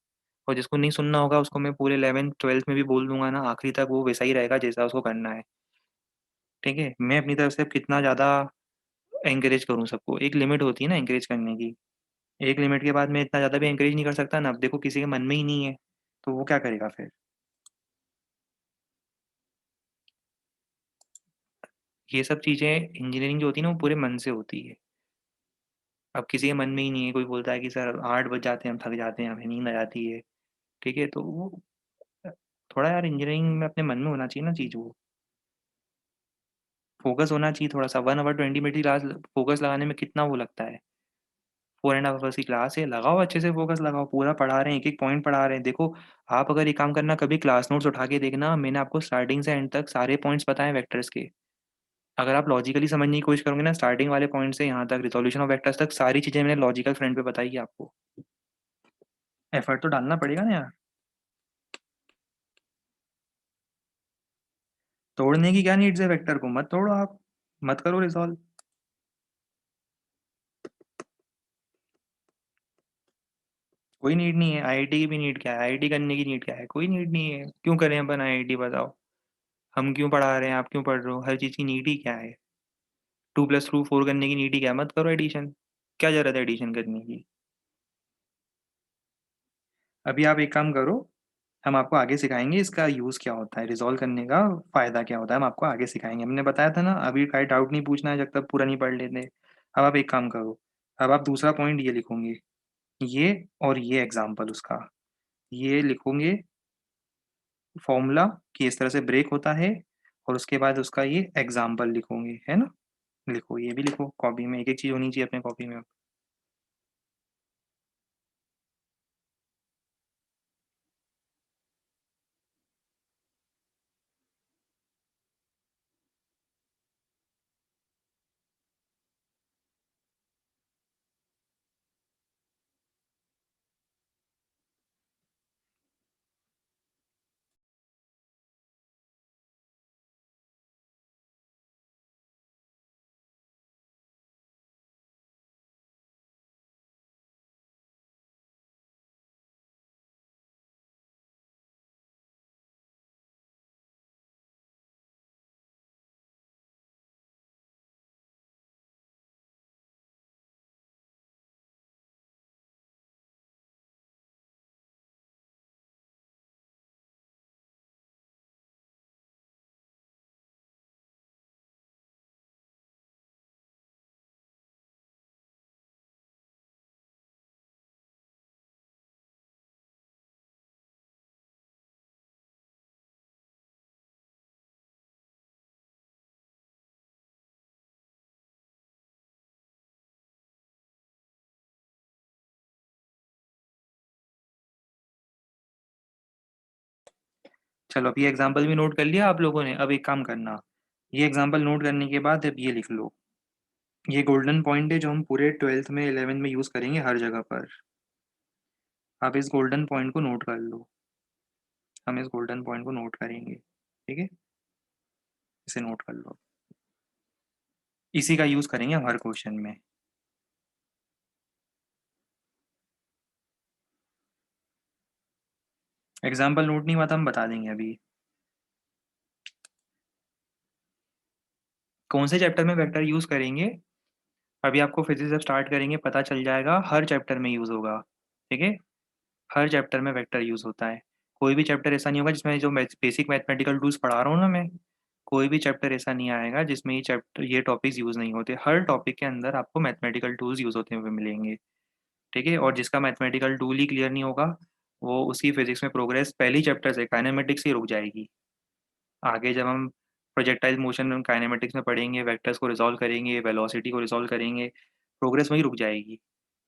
और जिसको नहीं सुनना होगा उसको मैं पूरे 11th-12th में भी बोल दूँगा ना आखिरी तक वो वैसा ही रहेगा जैसा उसको करना है। ठीक है? मैं अपनी तरफ से कितना ज़्यादा एनकरेज करूँ सबको, एक लिमिट होती है ना एनकरेज करने की। एक लिमिट के बाद मैं इतना ज़्यादा भी एनकरेज नहीं कर सकता ना, अब देखो किसी के मन में ही नहीं है, तो वो क्या करेगा फिर? ये सब चीज़ें इंजीनियरिंग जो होती है ना, वो पूरे मन से होती है। अब किसी के मन में ही नहीं है, कोई बोलता है कि सर 8 बज जाते हैं, हम थक जाते हैं, हमें नींद आ जाती है, ठीक है? तो वो अ, थोड़ा यार इंजीनियरिंग में अपने मन में होना चाहिए ना चीज़ वो, फ़ोकस होना चाहिए थोड़ा-सा 1 ऑवर 20 मिनट की क्लास फ़ोकस लगाने में कितना वो लगता है, 4 एंड हाफ आवर्स की क्लास है, लगाओ अच्छे से फ़ोकस लगाओ, पूरा पढ़ा रहे हैं, एक-एक पॉइंट पढ़ा रहे हैं। देखो, आप अगर ये काम करना कभी क्लास नोट्स उठा के देखना, मैंने आपको स्टार्टिंग से एंड तक सारे पॉइंट्स बताए वेक्टर्स के। अगर आप लॉजिकली समझने की कोशिश करोगे ना स्टार्टिंग वाले पॉइंट से यहाँ तक रिज़ॉल्यूशन ऑफ वेक्टर्स तक सारी चीज़ें मैंने लॉजिकल फ्रंट पे बताई है आपको। एफर्ट तो डालना पड़ेगा ना यार। तोड़ने की क्या नीड्स है वेक्टर को? मत तोड़ो आप, मत करो रिज़ॉल्व। कोई नीड नहीं है, आईआईटी की भी नीड क्या है? आईआईटी करने की नीड क्या है? कोई नीड नहीं है। क्यों करें अपन आईआईटी बताओ? हम क्यों पढ़ा रहे हैं, आप क्यों पढ़ रहे हो? हर चीज़ की नीड ही क्या है? 2 + 2 4 करने की नीड ही क्या है? मत करो एडिशन। क्या ज़रूरत है एडिशन करने की? अभी आप एक काम करो, हम आपको आगे सिखाएँगे इसका यूज़ क्या होता है, रिज़ॉल्व करने का फ़ायदा क्या होता है, हम आपको आगे सिखाएँगे। हमने बताया था ना, अभी कोई डाउट नहीं पूछना है जब तक पूरा नहीं पढ़ लेते। अब आप एक काम करो, अब आप दूसरा पॉइंट ये लिखोगे, ये और ये एग्ज़ाम्पल उसका, ये लिखोगे फ़ॉर्मूला कि इस तरह से ब्रेक होता है और उसके बाद उसका ये एग्ज़ाम्पल लिखोगे, है ना? लिखो, ये भी लिखो कॉपी में, एक-एक चीज़ होनी चाहिए अपने कॉपी में। चलो, अब ये एग्ज़ाम्पल भी नोट कर लिया आप लोगों ने, अब एक काम करना, ये एग्ज़ाम्पल नोट करने के बाद अब ये लिख लो। ये गोल्डन पॉइंट है जो हम पूरे 12th में 11th में यूज़ करेंगे हर जगह पर। आप इस गोल्डन पॉइंट को नोट कर लो। हम इस गोल्डन पॉइंट को नोट करेंगे, ठीक है? इसे नोट कर लो। इसी का यूज़ करेंगे हम हर क्वेश्चन में। एग्ज़ाम्पल नोट नहीं हुआ तो हम बता देंगे अभी। कौन से चैप्टर में वेक्टर यूज़ करेंगे? अभी आपको फिज़िक्स जब स्टार्ट करेंगे पता चल जाएगा, हर चैप्टर में यूज़ होगा, ठीक है? हर चैप्टर में वेक्टर यूज़ होता है। कोई भी चैप्टर ऐसा नहीं होगा जिसमें जो बेसिक मैथमेटिकल टूल्स पढ़ा रहा हूँ ना मैं, कोई भी चैप्टर ऐसा नहीं आएगा जिसमें ये टॉपिक्स यूज़ नहीं होते। हर टॉपिक के अंदर आपको मैथमेटिकल टूल्स यूज़ होते हुए मिलेंगे, ठीक है? और जिसका मैथमेटिकल टूल ही क्लियर नहीं होगा, वो उसकी फिज़िक्स में प्रोग्रेस पहले ही चैप्टर से काइनेमेटिक्स से ही रुक जाएगी। आगे जब हम प्रोजेक्टाइल मोशन काइनेमेटिक्स में पढ़ेंगे, वेक्टर्स को रिज़ॉल्व करेंगे, वेलोसिटी को रिज़ॉल्व करेंगे, प्रोग्रेस वहीं रुक जाएगी।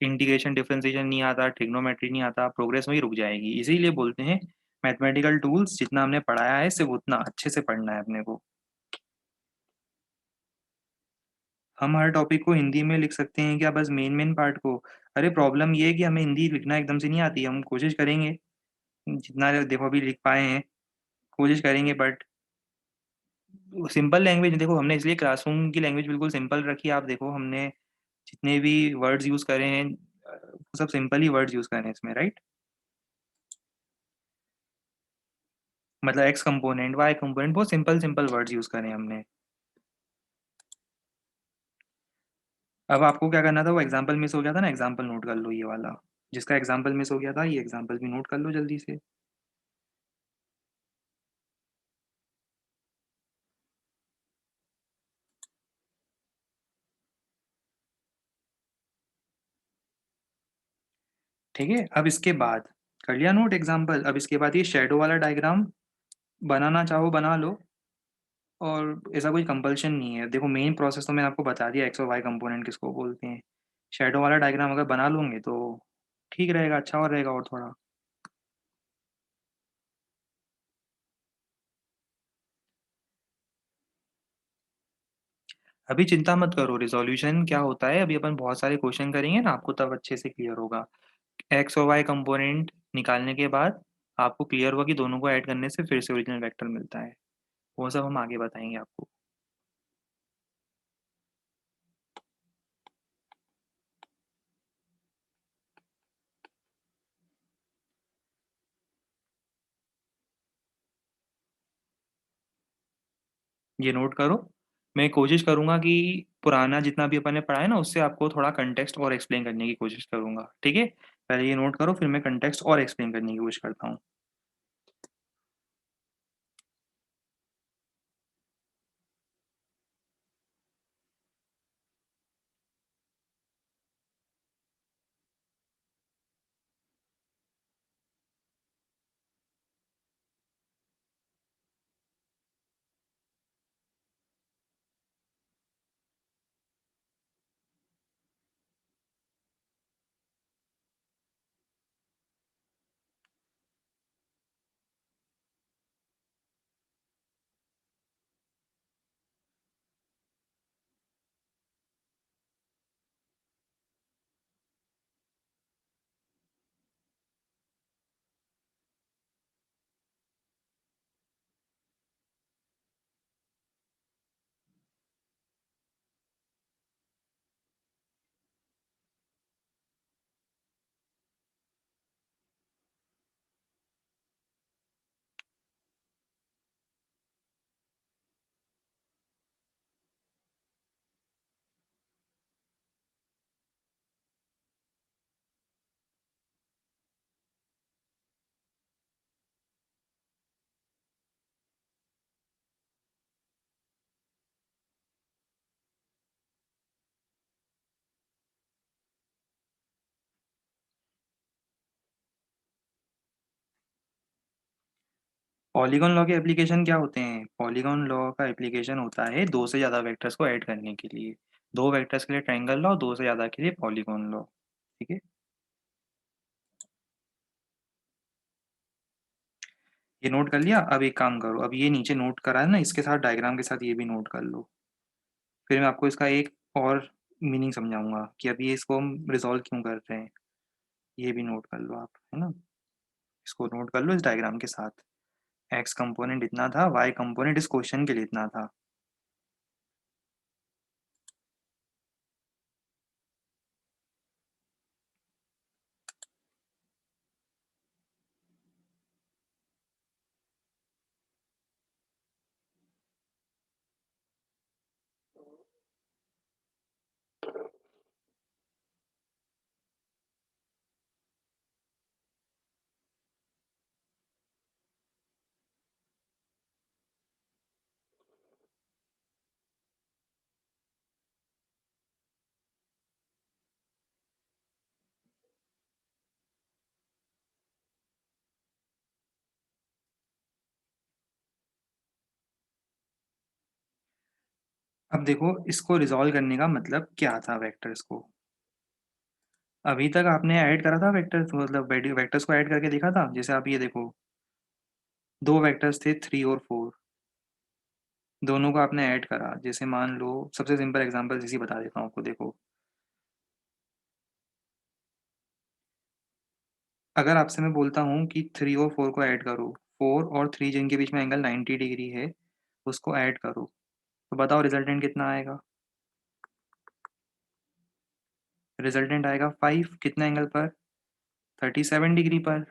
इंटीग्रेशन, डिफरेंशिएशन नहीं आता, ट्रिग्नोमेट्री नहीं आता, प्रोग्रेस वहीं रुक जाएगी। इसीलिए बोलते हैं मैथमेटिकल टूल्स जितना हमने पढ़ाया है सिर्फ़ उतना अच्छे से पढ़ना है अपने को। हम हर टॉपिक को हिंदी में लिख सकते हैं क्या बस मेन-मेन पार्ट को? अरे प्रॉब्लम ये है कि हमें हिंदी लिखना एकदम से नहीं आती, हम कोशिश करेंगे, जितना देखो अभी लिख पाए हैं, कोशिश करेंगे बट सिंपल लैंग्वेज देखो हमने इसलिए क्लासरूम की लैंग्वेज बिल्कुल सिंपल रखी है। आप देखो हमने जितने भी वर्ड्स यूज़ करे हैं वो सब सिंपल ही वर्ड्स यूज़ करे हैं इसमें, राइट? मतलब एक्स कंपोनेंट, वाई कंपोनेंट बहुत सिंपल-सिंपल वर्ड्स यूज़ करे हैं हमने। अब आपको क्या करना था वो एग्ज़ाम्पल मिस हो गया था ना, एग्ज़ाम्पल नोट कर लो ये वाला। जिसका एग्ज़ाम्पल मिस हो गया था ये एग्ज़ाम्पल भी नोट कर लो जल्दी से। ठीक है? अब इसके बाद कर लिया नोट एग्ज़ाम्पल, अब इसके बाद ये शैडो वाला डायग्राम बनाना चाहो बना लो और ऐसा कोई कंपल्शन नहीं है। देखो मेन प्रोसेस तो मैंने आपको बता दिया एक्स और वाई कंपोनेंट किसको बोलते हैं। शैडो वाला डायग्राम अगर बना लोगे तो ठीक रहेगा, अच्छा और रहेगा और थोड़ा। अभी चिंता मत करो रिज़ॉल्यूशन क्या होता है, अभी अपन बहुत सारे क्वेश्चन करेंगे ना आपको तब अच्छे से क्लियर होगा। एक्स और वाई कंपोनेंट निकालने के बाद आपको क्लियर होगा कि दोनों को ऐड करने से फिर से ओरिजिनल वेक्टर मिलता है। वो सब हम आगे बताएँगे आपको। ये नोट करो। मैं कोशिश करूँगा कि पुराना जितना भी अपन ने पढ़ा है ना उससे आपको थोड़ा कॉन्टेक्स्ट और एक्सप्लेन करने की कोशिश करूँगा, ठीक है? पहले ये नोट करो, फिर मैं कंटेक्स्ट और एक्सप्लेन करने की कोशिश करता हूँ। पॉलीगॉन लॉ के एप्लीकेशन क्या होते हैं? पॉलीगॉन लॉ का एप्लीकेशन होता है दो से ज़्यादा वेक्टर्स को ऐड करने के लिए। दो वेक्टर्स के लिए ट्रायंगल लॉ, दो से ज़्यादा के लिए पॉलीगॉन लॉ। ठीक है, ये नोट कर लिया। अब एक काम करो, अब ये नीचे नोट करा है ना, इसके साथ डायग्राम के साथ ये भी नोट कर लो। फिर मैं आपको इसका एक और मीनिंग समझाऊंगा कि अभी इसको हम रिजॉल्व क्यों कर रहे हैं। ये भी नोट कर लो आप, है ना। इसको नोट कर लो इस डायग्राम के साथ। एक्स कंपोनेंट इतना था, वाई कंपोनेंट इस क्वेश्चन के लिए इतना था। अब देखो, इसको रिजॉल्व करने का मतलब क्या था वेक्टर्स को। अभी तक आपने ऐड करा था वेक्टर्स, मतलब वेक्टर्स को ऐड करके देखा था। जैसे आप ये देखो, दो वेक्टर्स थे 3 और 4, दोनों को आपने ऐड करा। जैसे मान लो, सबसे सिंपल एग्जांपल इसी बता देता हूँ आपको। देखो, अगर आपसे मैं बोलता हूँ कि 3 और 4 को ऐड करो, 4 और 3 जिनके बीच में एंगल 90 डिग्री है, उसको ऐड करो, तो बताओ रिजल्टेंट कितना आएगा। रिजल्टेंट आएगा 5, कितना एंगल पर? 37 डिग्री पर।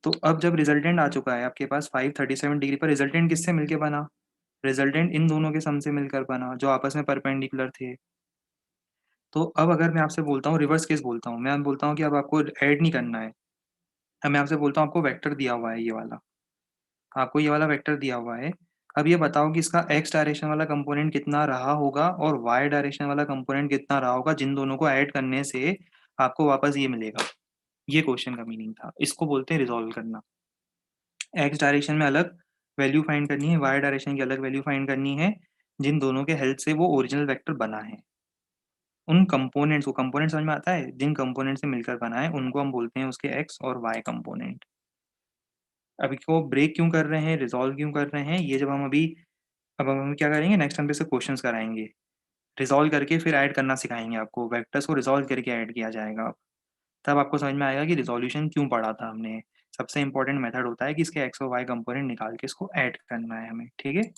तो अब जब रिजल्टेंट आ चुका है आपके पास 5 37 डिग्री पर, रिजल्टेंट किससे मिलके बना? रिजल्टेंट इन दोनों के सम से मिलकर बना, जो आपस में परपेंडिकुलर थे। तो अब अगर मैं आपसे बोलता हूँ, रिवर्स केस बोलता हूँ, मैं बोलता हूँ कि अब आपको ऐड नहीं करना है। अब मैं आपसे बोलता हूँ, आपको वेक्टर दिया हुआ है ये वाला, आपको ये वाला वेक्टर दिया हुआ है। अब ये बताओ कि इसका एक्स डायरेक्शन वाला कंपोनेंट कितना रहा होगा और वाई डायरेक्शन वाला कंपोनेंट कितना रहा होगा, जिन दोनों को ऐड करने से आपको वापस ये मिलेगा। ये क्वेश्चन का मीनिंग था। इसको बोलते हैं रिजॉल्व करना। एक्स डायरेक्शन में अलग वैल्यू फाइंड करनी है, वाई डायरेक्शन की अलग वैल्यू फाइंड करनी है, जिन दोनों के हेल्प से वो ओरिजिनल वेक्टर बना है। उन कंपोनेंट्स को, कंपोनेंट समझ में आता है, जिन कंपोनेंट से मिलकर बना है उनको हम बोलते हैं उसके एक्स और वाई कंपोनेंट। अभी को ब्रेक क्यों कर रहे हैं, रिजॉल्व क्यों कर रहे हैं, ये जब हम अभी, अब हम क्या करेंगे, नेक्स्ट टाइम पे से क्वेश्चंस कराएंगे, रिजॉल्व करके फिर ऐड करना सिखाएंगे आपको। वेक्टर्स को रिजॉल्व करके ऐड किया जाएगा। तब आपको समझ में आएगा कि रिजोल्यूशन क्यों पढ़ा था हमने। सबसे इंपॉर्टेंट मेथड होता है कि इसके एक्स और वाई कंपोनेंट निकाल के इसको ऐड करना है हमें। ठीक है,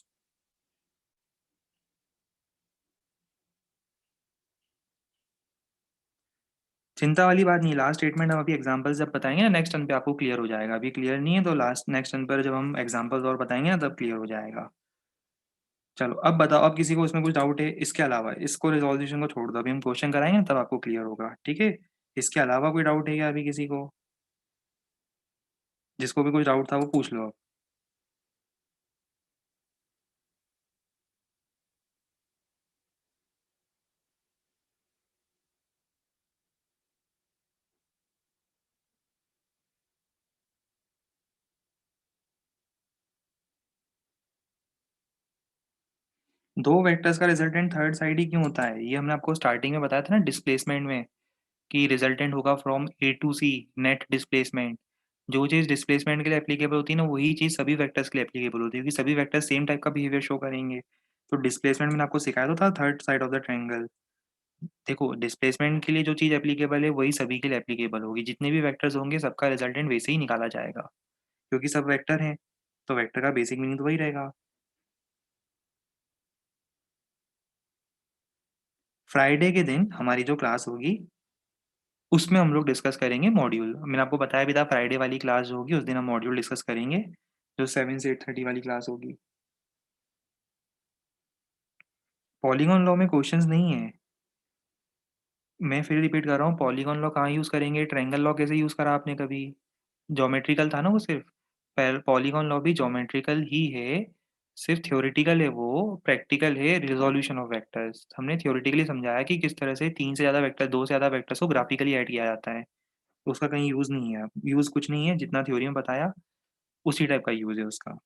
चिंता वाली बात नहीं। लास्ट स्टेटमेंट हम अभी एग्जांपल्स जब बताएंगे ना नेक्स्ट टर्न पे, आपको क्लियर हो जाएगा। अभी क्लियर नहीं है तो लास्ट नेक्स्ट टर्न पर जब हम एग्जांपल्स और बताएंगे ना, तब क्लियर हो जाएगा। चलो अब बताओ, अब किसी को इसमें कुछ डाउट है इसके अलावा? इसको रिजोल्यूशन को छोड़ दो, अभी हम क्वेश्चन कराएंगे तब आपको क्लियर होगा। ठीक है, इसके अलावा कोई डाउट है क्या अभी किसी को? जिसको भी कुछ डाउट था वो पूछ लो अब। 2 वेक्टर्स का रिजल्टेंट थर्ड साइड ही क्यों होता है? ये हमने आपको स्टार्टिंग में बताया था ना डिस्प्लेसमेंट में, कि रिजल्टेंट होगा from A to C net displacement. जो चीज़ डिस्प्लेसमेंट के लिए एप्लीकेबल होती है ना, वही चीज़ सभी वेक्टर्स के लिए एप्लीकेबल होती है, क्योंकि सभी वेक्टर्स सेम टाइप का बिहेवियर शो करेंगे। तो डिस्प्लेसमेंट मैंने आपको सिखाया तो था third side of the triangle. देखो, डिस्प्लेसमेंट के लिए जो चीज़ एप्लीकेबल है वही सभी के लिए एप्लीकेबल होगी। जितने भी वेक्टर्स होंगे सबका रिजल्टेंट वैसे ही निकाला जाएगा, क्योंकि सब वेक्टर हैं, तो वेक्टर का बेसिक मीनिंग तो वही रहेगा। फ्राइडे के दिन हमारी जो क्लास होगी, उसमें हम लोग डिस्कस करेंगे मॉड्यूल। मैंने आपको बताया भी था फ्राइडे वाली क्लास जो होगी उस दिन हम मॉड्यूल डिस्कस करेंगे, जो 7 से 8:30 वाली क्लास होगी। पॉलीगॉन लॉ में क्वेश्चंस नहीं है। मैं फिर रिपीट कर रहा हूँ, पॉलीगॉन लॉ कहाँ यूज़ करेंगे? ट्रायंगल लॉ कैसे यूज़ करा आपने कभी? ज्योमेट्रिकल था ना वो सिर्फ। पॉलीगॉन लॉ भी ज्योमेट्रिकल ही है, सिर्फ थ्योरेटिकल है वो, प्रैक्टिकल है रिजोल्यूशन ऑफ वेक्टर्स। हमने थ्योरेटिकली समझाया कि किस तरह से 3 से ज़्यादा वेक्टर, 2 से ज़्यादा वेक्टर्स को ग्राफिकली ऐड किया जाता है। तो उसका कहीं यूज़ नहीं है, यूज़ कुछ नहीं है, जितना थ्योरी में बताया उसी टाइप का यूज़ है उसका।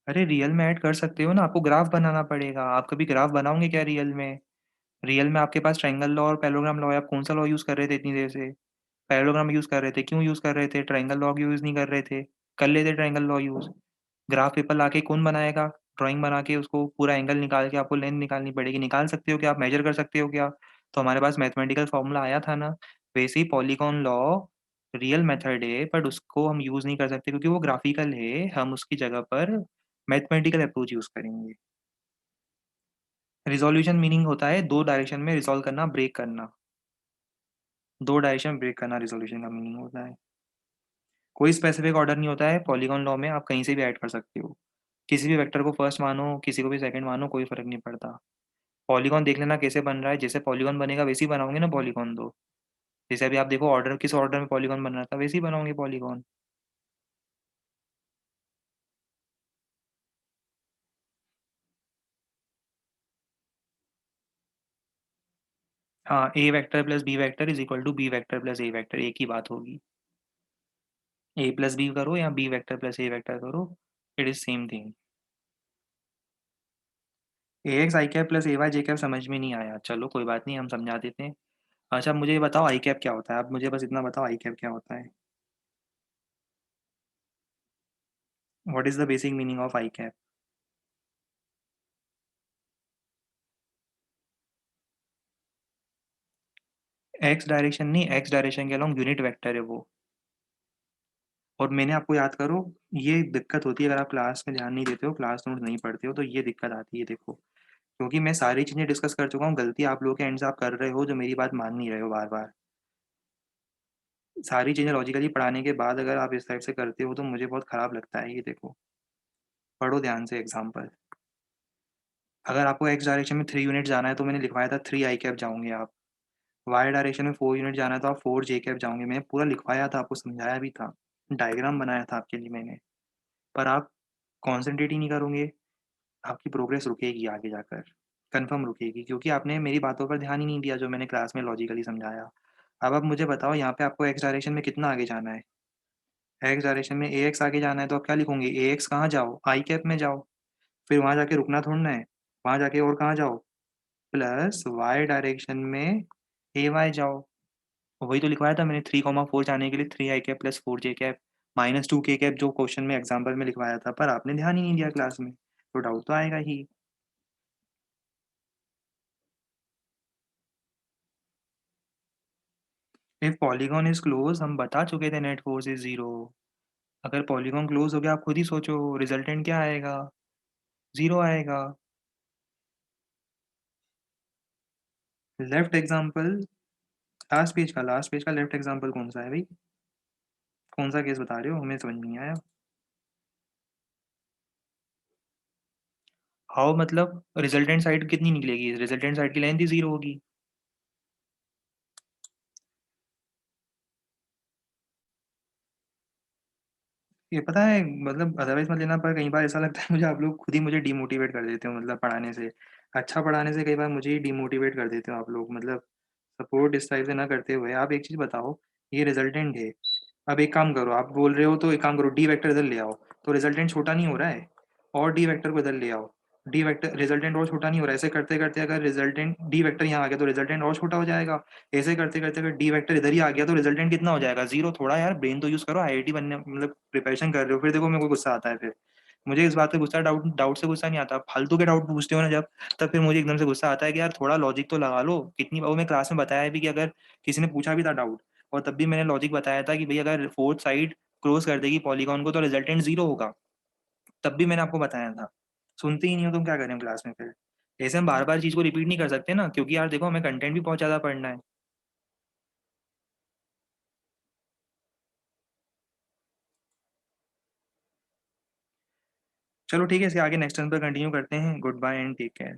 अरे रियल में ऐड कर सकते हो ना, आपको ग्राफ बनाना पड़ेगा। आप कभी ग्राफ बनाओगे क्या रियल में? रियल में आपके पास ट्रायंगल लॉ और पैरेललोग्राम लॉ है, आप कौन सा लॉ यूज़ कर रहे थे इतनी देर से? पैरेललोग्राम यूज़ कर रहे थे, क्यों यूज़ कर रहे थे? ट्रायंगल लॉ यूज़ नहीं कर रहे थे, कर लेते triangle law use. Graph paper लाके कौन बनाएगा? ड्राइंग बना के उसको पूरा एंगल निकाल के आपको लेंथ निकालनी पड़ेगी। निकाल सकते हो क्या आप? मेज़र कर सकते हो क्या? तो हमारे पास मैथमेटिकल फ़ॉर्मूला आया था ना, वैसे ही पॉलीगॉन लॉ रियल मेथड है, बट उसको हम यूज़ नहीं कर सकते क्योंकि वो ग्राफ़िकल है, हम उसकी जगह पर मैथमेटिकल अप्रोच यूज़ करेंगे। रिज़ॉल्यूशन मीनिंग होता है 2 डायरेक्शन में रिज़ॉल्व करना, ब्रेक करना। 2 डायरेक्शन ब्रेक करना रिज़ॉल्यूशन का मीनिंग होता है। कोई स्पेसिफिक ऑर्डर नहीं होता है पॉलीगॉन लॉ में, आप कहीं से भी ऐड कर सकते हो। किसी भी वेक्टर को फर्स्ट मानो, किसी को भी सेकंड मानो, कोई फ़र्क नहीं पड़ता। पॉलीगॉन देख लेना कैसे बन रहा है, जैसे पॉलीगॉन बनेगा वैसे ही बनाओगे ना पॉलीगॉन तो। जैसे अभी आप देखो ऑर्डर, किस ऑर्डर में पॉलीगॉन बन रहा था, वैसे ही बनाओगे पॉलीगॉन। हाँ, A vector plus B vector is equal to B vector plus A vector, एक ही बात होगी। ए प्लस बी करो या B vector plus A vector करो, it is same thing. A X I cap plus A Y J cap समझ में नहीं आया, चलो कोई बात नहीं, हम समझा देते हैं। अच्छा, अब मुझे ये बताओ आई कैप क्या होता है? आप मुझे बस इतना बताओ आई कैप क्या होता है? What is the basic meaning of I cap? X direction नहीं, एक्स डायरेक्शन के अलोंग यूनिट वेक्टर है वो। और मैंने आपको याद करो, ये दिक्कत होती है अगर आप क्लास में ध्यान नहीं देते हो, क्लास नोट नहीं पढ़ते हो, तो ये दिक्कत आती है देखो। क्योंकि मैं सारी चीज़ें डिस्कस कर चुका हूँ, गलती आप लोगों के एंड से आप कर रहे हो जो मेरी बात मान नहीं रहे हो बार-बार। सारी चीज़ें लॉजिकली पढ़ाने के बाद अगर आप इस टाइप से करते हो तो मुझे बहुत खराब लगता है ये देखो। पढ़ो ध्यान से एग्ज़ाम्पल। अगर आपको एक्स डायरेक्शन में 3 यूनिट जाना है तो मैंने लिखवाया था 3 आई कैप जाओगे आप। वाई डायरेक्शन में 4 यूनिट जाना है तो आप 4 जे कैप जाओगे। मैंने पूरा लिखवाया था, आपको समझाया भी था। डायग्राम बनाया था आपके लिए मैंने। पर आप कॉन्संट्रेट ही नहीं करोगे, आपकी प्रोग्रेस रुकेगी आगे जाकर, कन्फर्म रुकेगी, क्योंकि आपने मेरी बातों पर ध्यान ही नहीं दिया जो मैंने क्लास में लॉजिकली समझाया। अब आप मुझे बताओ यहाँ पे आपको एक्स डायरेक्शन में कितना आगे जाना है? एक्स डायरेक्शन में एक्स आगे जाना है तो आप क्या लिखोगे? एक्स कहाँ जाओ? आई कैप में जाओ, फिर वहाँ जाके रुकना थोड़ी ना है, वहाँ जाके और कहाँ जाओ? प्लस वाई डायरेक्शन में ए वाई जाओ। वही तो लिखवाया था मैंने, 3, 4 जाने के लिए 3 आई कैप प्लस 4 जे कैप माइनस 2 के कैप, जो क्वेश्चन में एग्जाम्पल में लिखवाया था, पर आपने ध्यान ही नहीं दिया क्लास में, तो डाउट तो आएगा ही। इफ पॉलीगॉन इज क्लोज, हम बता चुके थे नेट फोर्स इज जीरो। अगर पॉलीगॉन क्लोज हो गया, आप खुद ही सोचो रिजल्टेंट क्या आएगा? जीरो आएगा। लेफ्ट एग्जाम्पल, लास्ट पेज का लेफ्ट एग्जाम्पल कौन सा है भाई? कौन सा केस बता रहे हो? हमें समझ नहीं आया। हाउ मतलब रिजल्टेंट साइड कितनी निकलेगी? रिजल्टेंट साइड की लेंथ ही 0 होगी। ये पता है मतलब अदरवाइज़ मत लेना, पर कई बार ऐसा लगता है मुझे आप लोग खुद ही मुझे डिमोटिवेट कर देते हो मतलब पढ़ाने से। अच्छा पढ़ाने से कई बार मुझे ही डिमोटिवेट कर देते हो आप लोग, मतलब सपोर्ट इस टाइप से ना करते हुए आप एक चीज़ बताओ, ये रिजल्टेंट है। अब एक काम करो, आप बोल रहे हो तो एक काम करो, डी वेक्टर इधर ले आओ, तो रिजल्टेंट छोटा नहीं हो रहा है? और डी वेक्टर को इधर ले आओ, डी वेक्टर रिजल्टेंट और छोटा नहीं हो रहा है? ऐसे करते-करते अगर रिजल्टेंट डी वेक्टर यहाँ आ गया तो रिजल्टेंट और छोटा हो जाएगा। ऐसे करते-करते अगर डी वेक्टर इधर ही आ गया तो रिजल्टेंट कितना हो जाएगा? 0 थोड़ा यार ब्रेन तो यूज़ करो, आईआईटी बनने मतलब प्रिपरेशन कर रहे हो, फिर देखो मेरे को गुस्सा आता है फिर। मुझे इस बात पे गुस्सा डाउट डाउट से गुस्सा नहीं आता, फालतू के डाउट पूछते हो ना जब, तब फिर मुझे एकदम से गुस्सा आता है कि यार थोड़ा लॉजिक तो लगा लो। कितनी बार वो मैं क्लास में बताया भी कि अगर किसी ने पूछा भी था डाउट, और तब भी मैंने लॉजिक बताया था कि भई अगर फोर्थ साइड क्लोज़ कर देगी पॉलीगॉन को तो रिजल्टेंट 0 होगा। तब भी मैंने आपको बताया था। सुनते ही नहीं हो, तो क्या करें क्लास में फिर? ऐसे हम बार-बार चीज़ को रिपीट नहीं कर सकते ना, क्योंकि यार देखो हमें कंटेंट भी बहुत ज़्यादा पढ़ना है। चलो ठीक है, इसके आगे नेक्स्ट टर्न पे कंटिन्यू करते हैं। Goodbye and take care.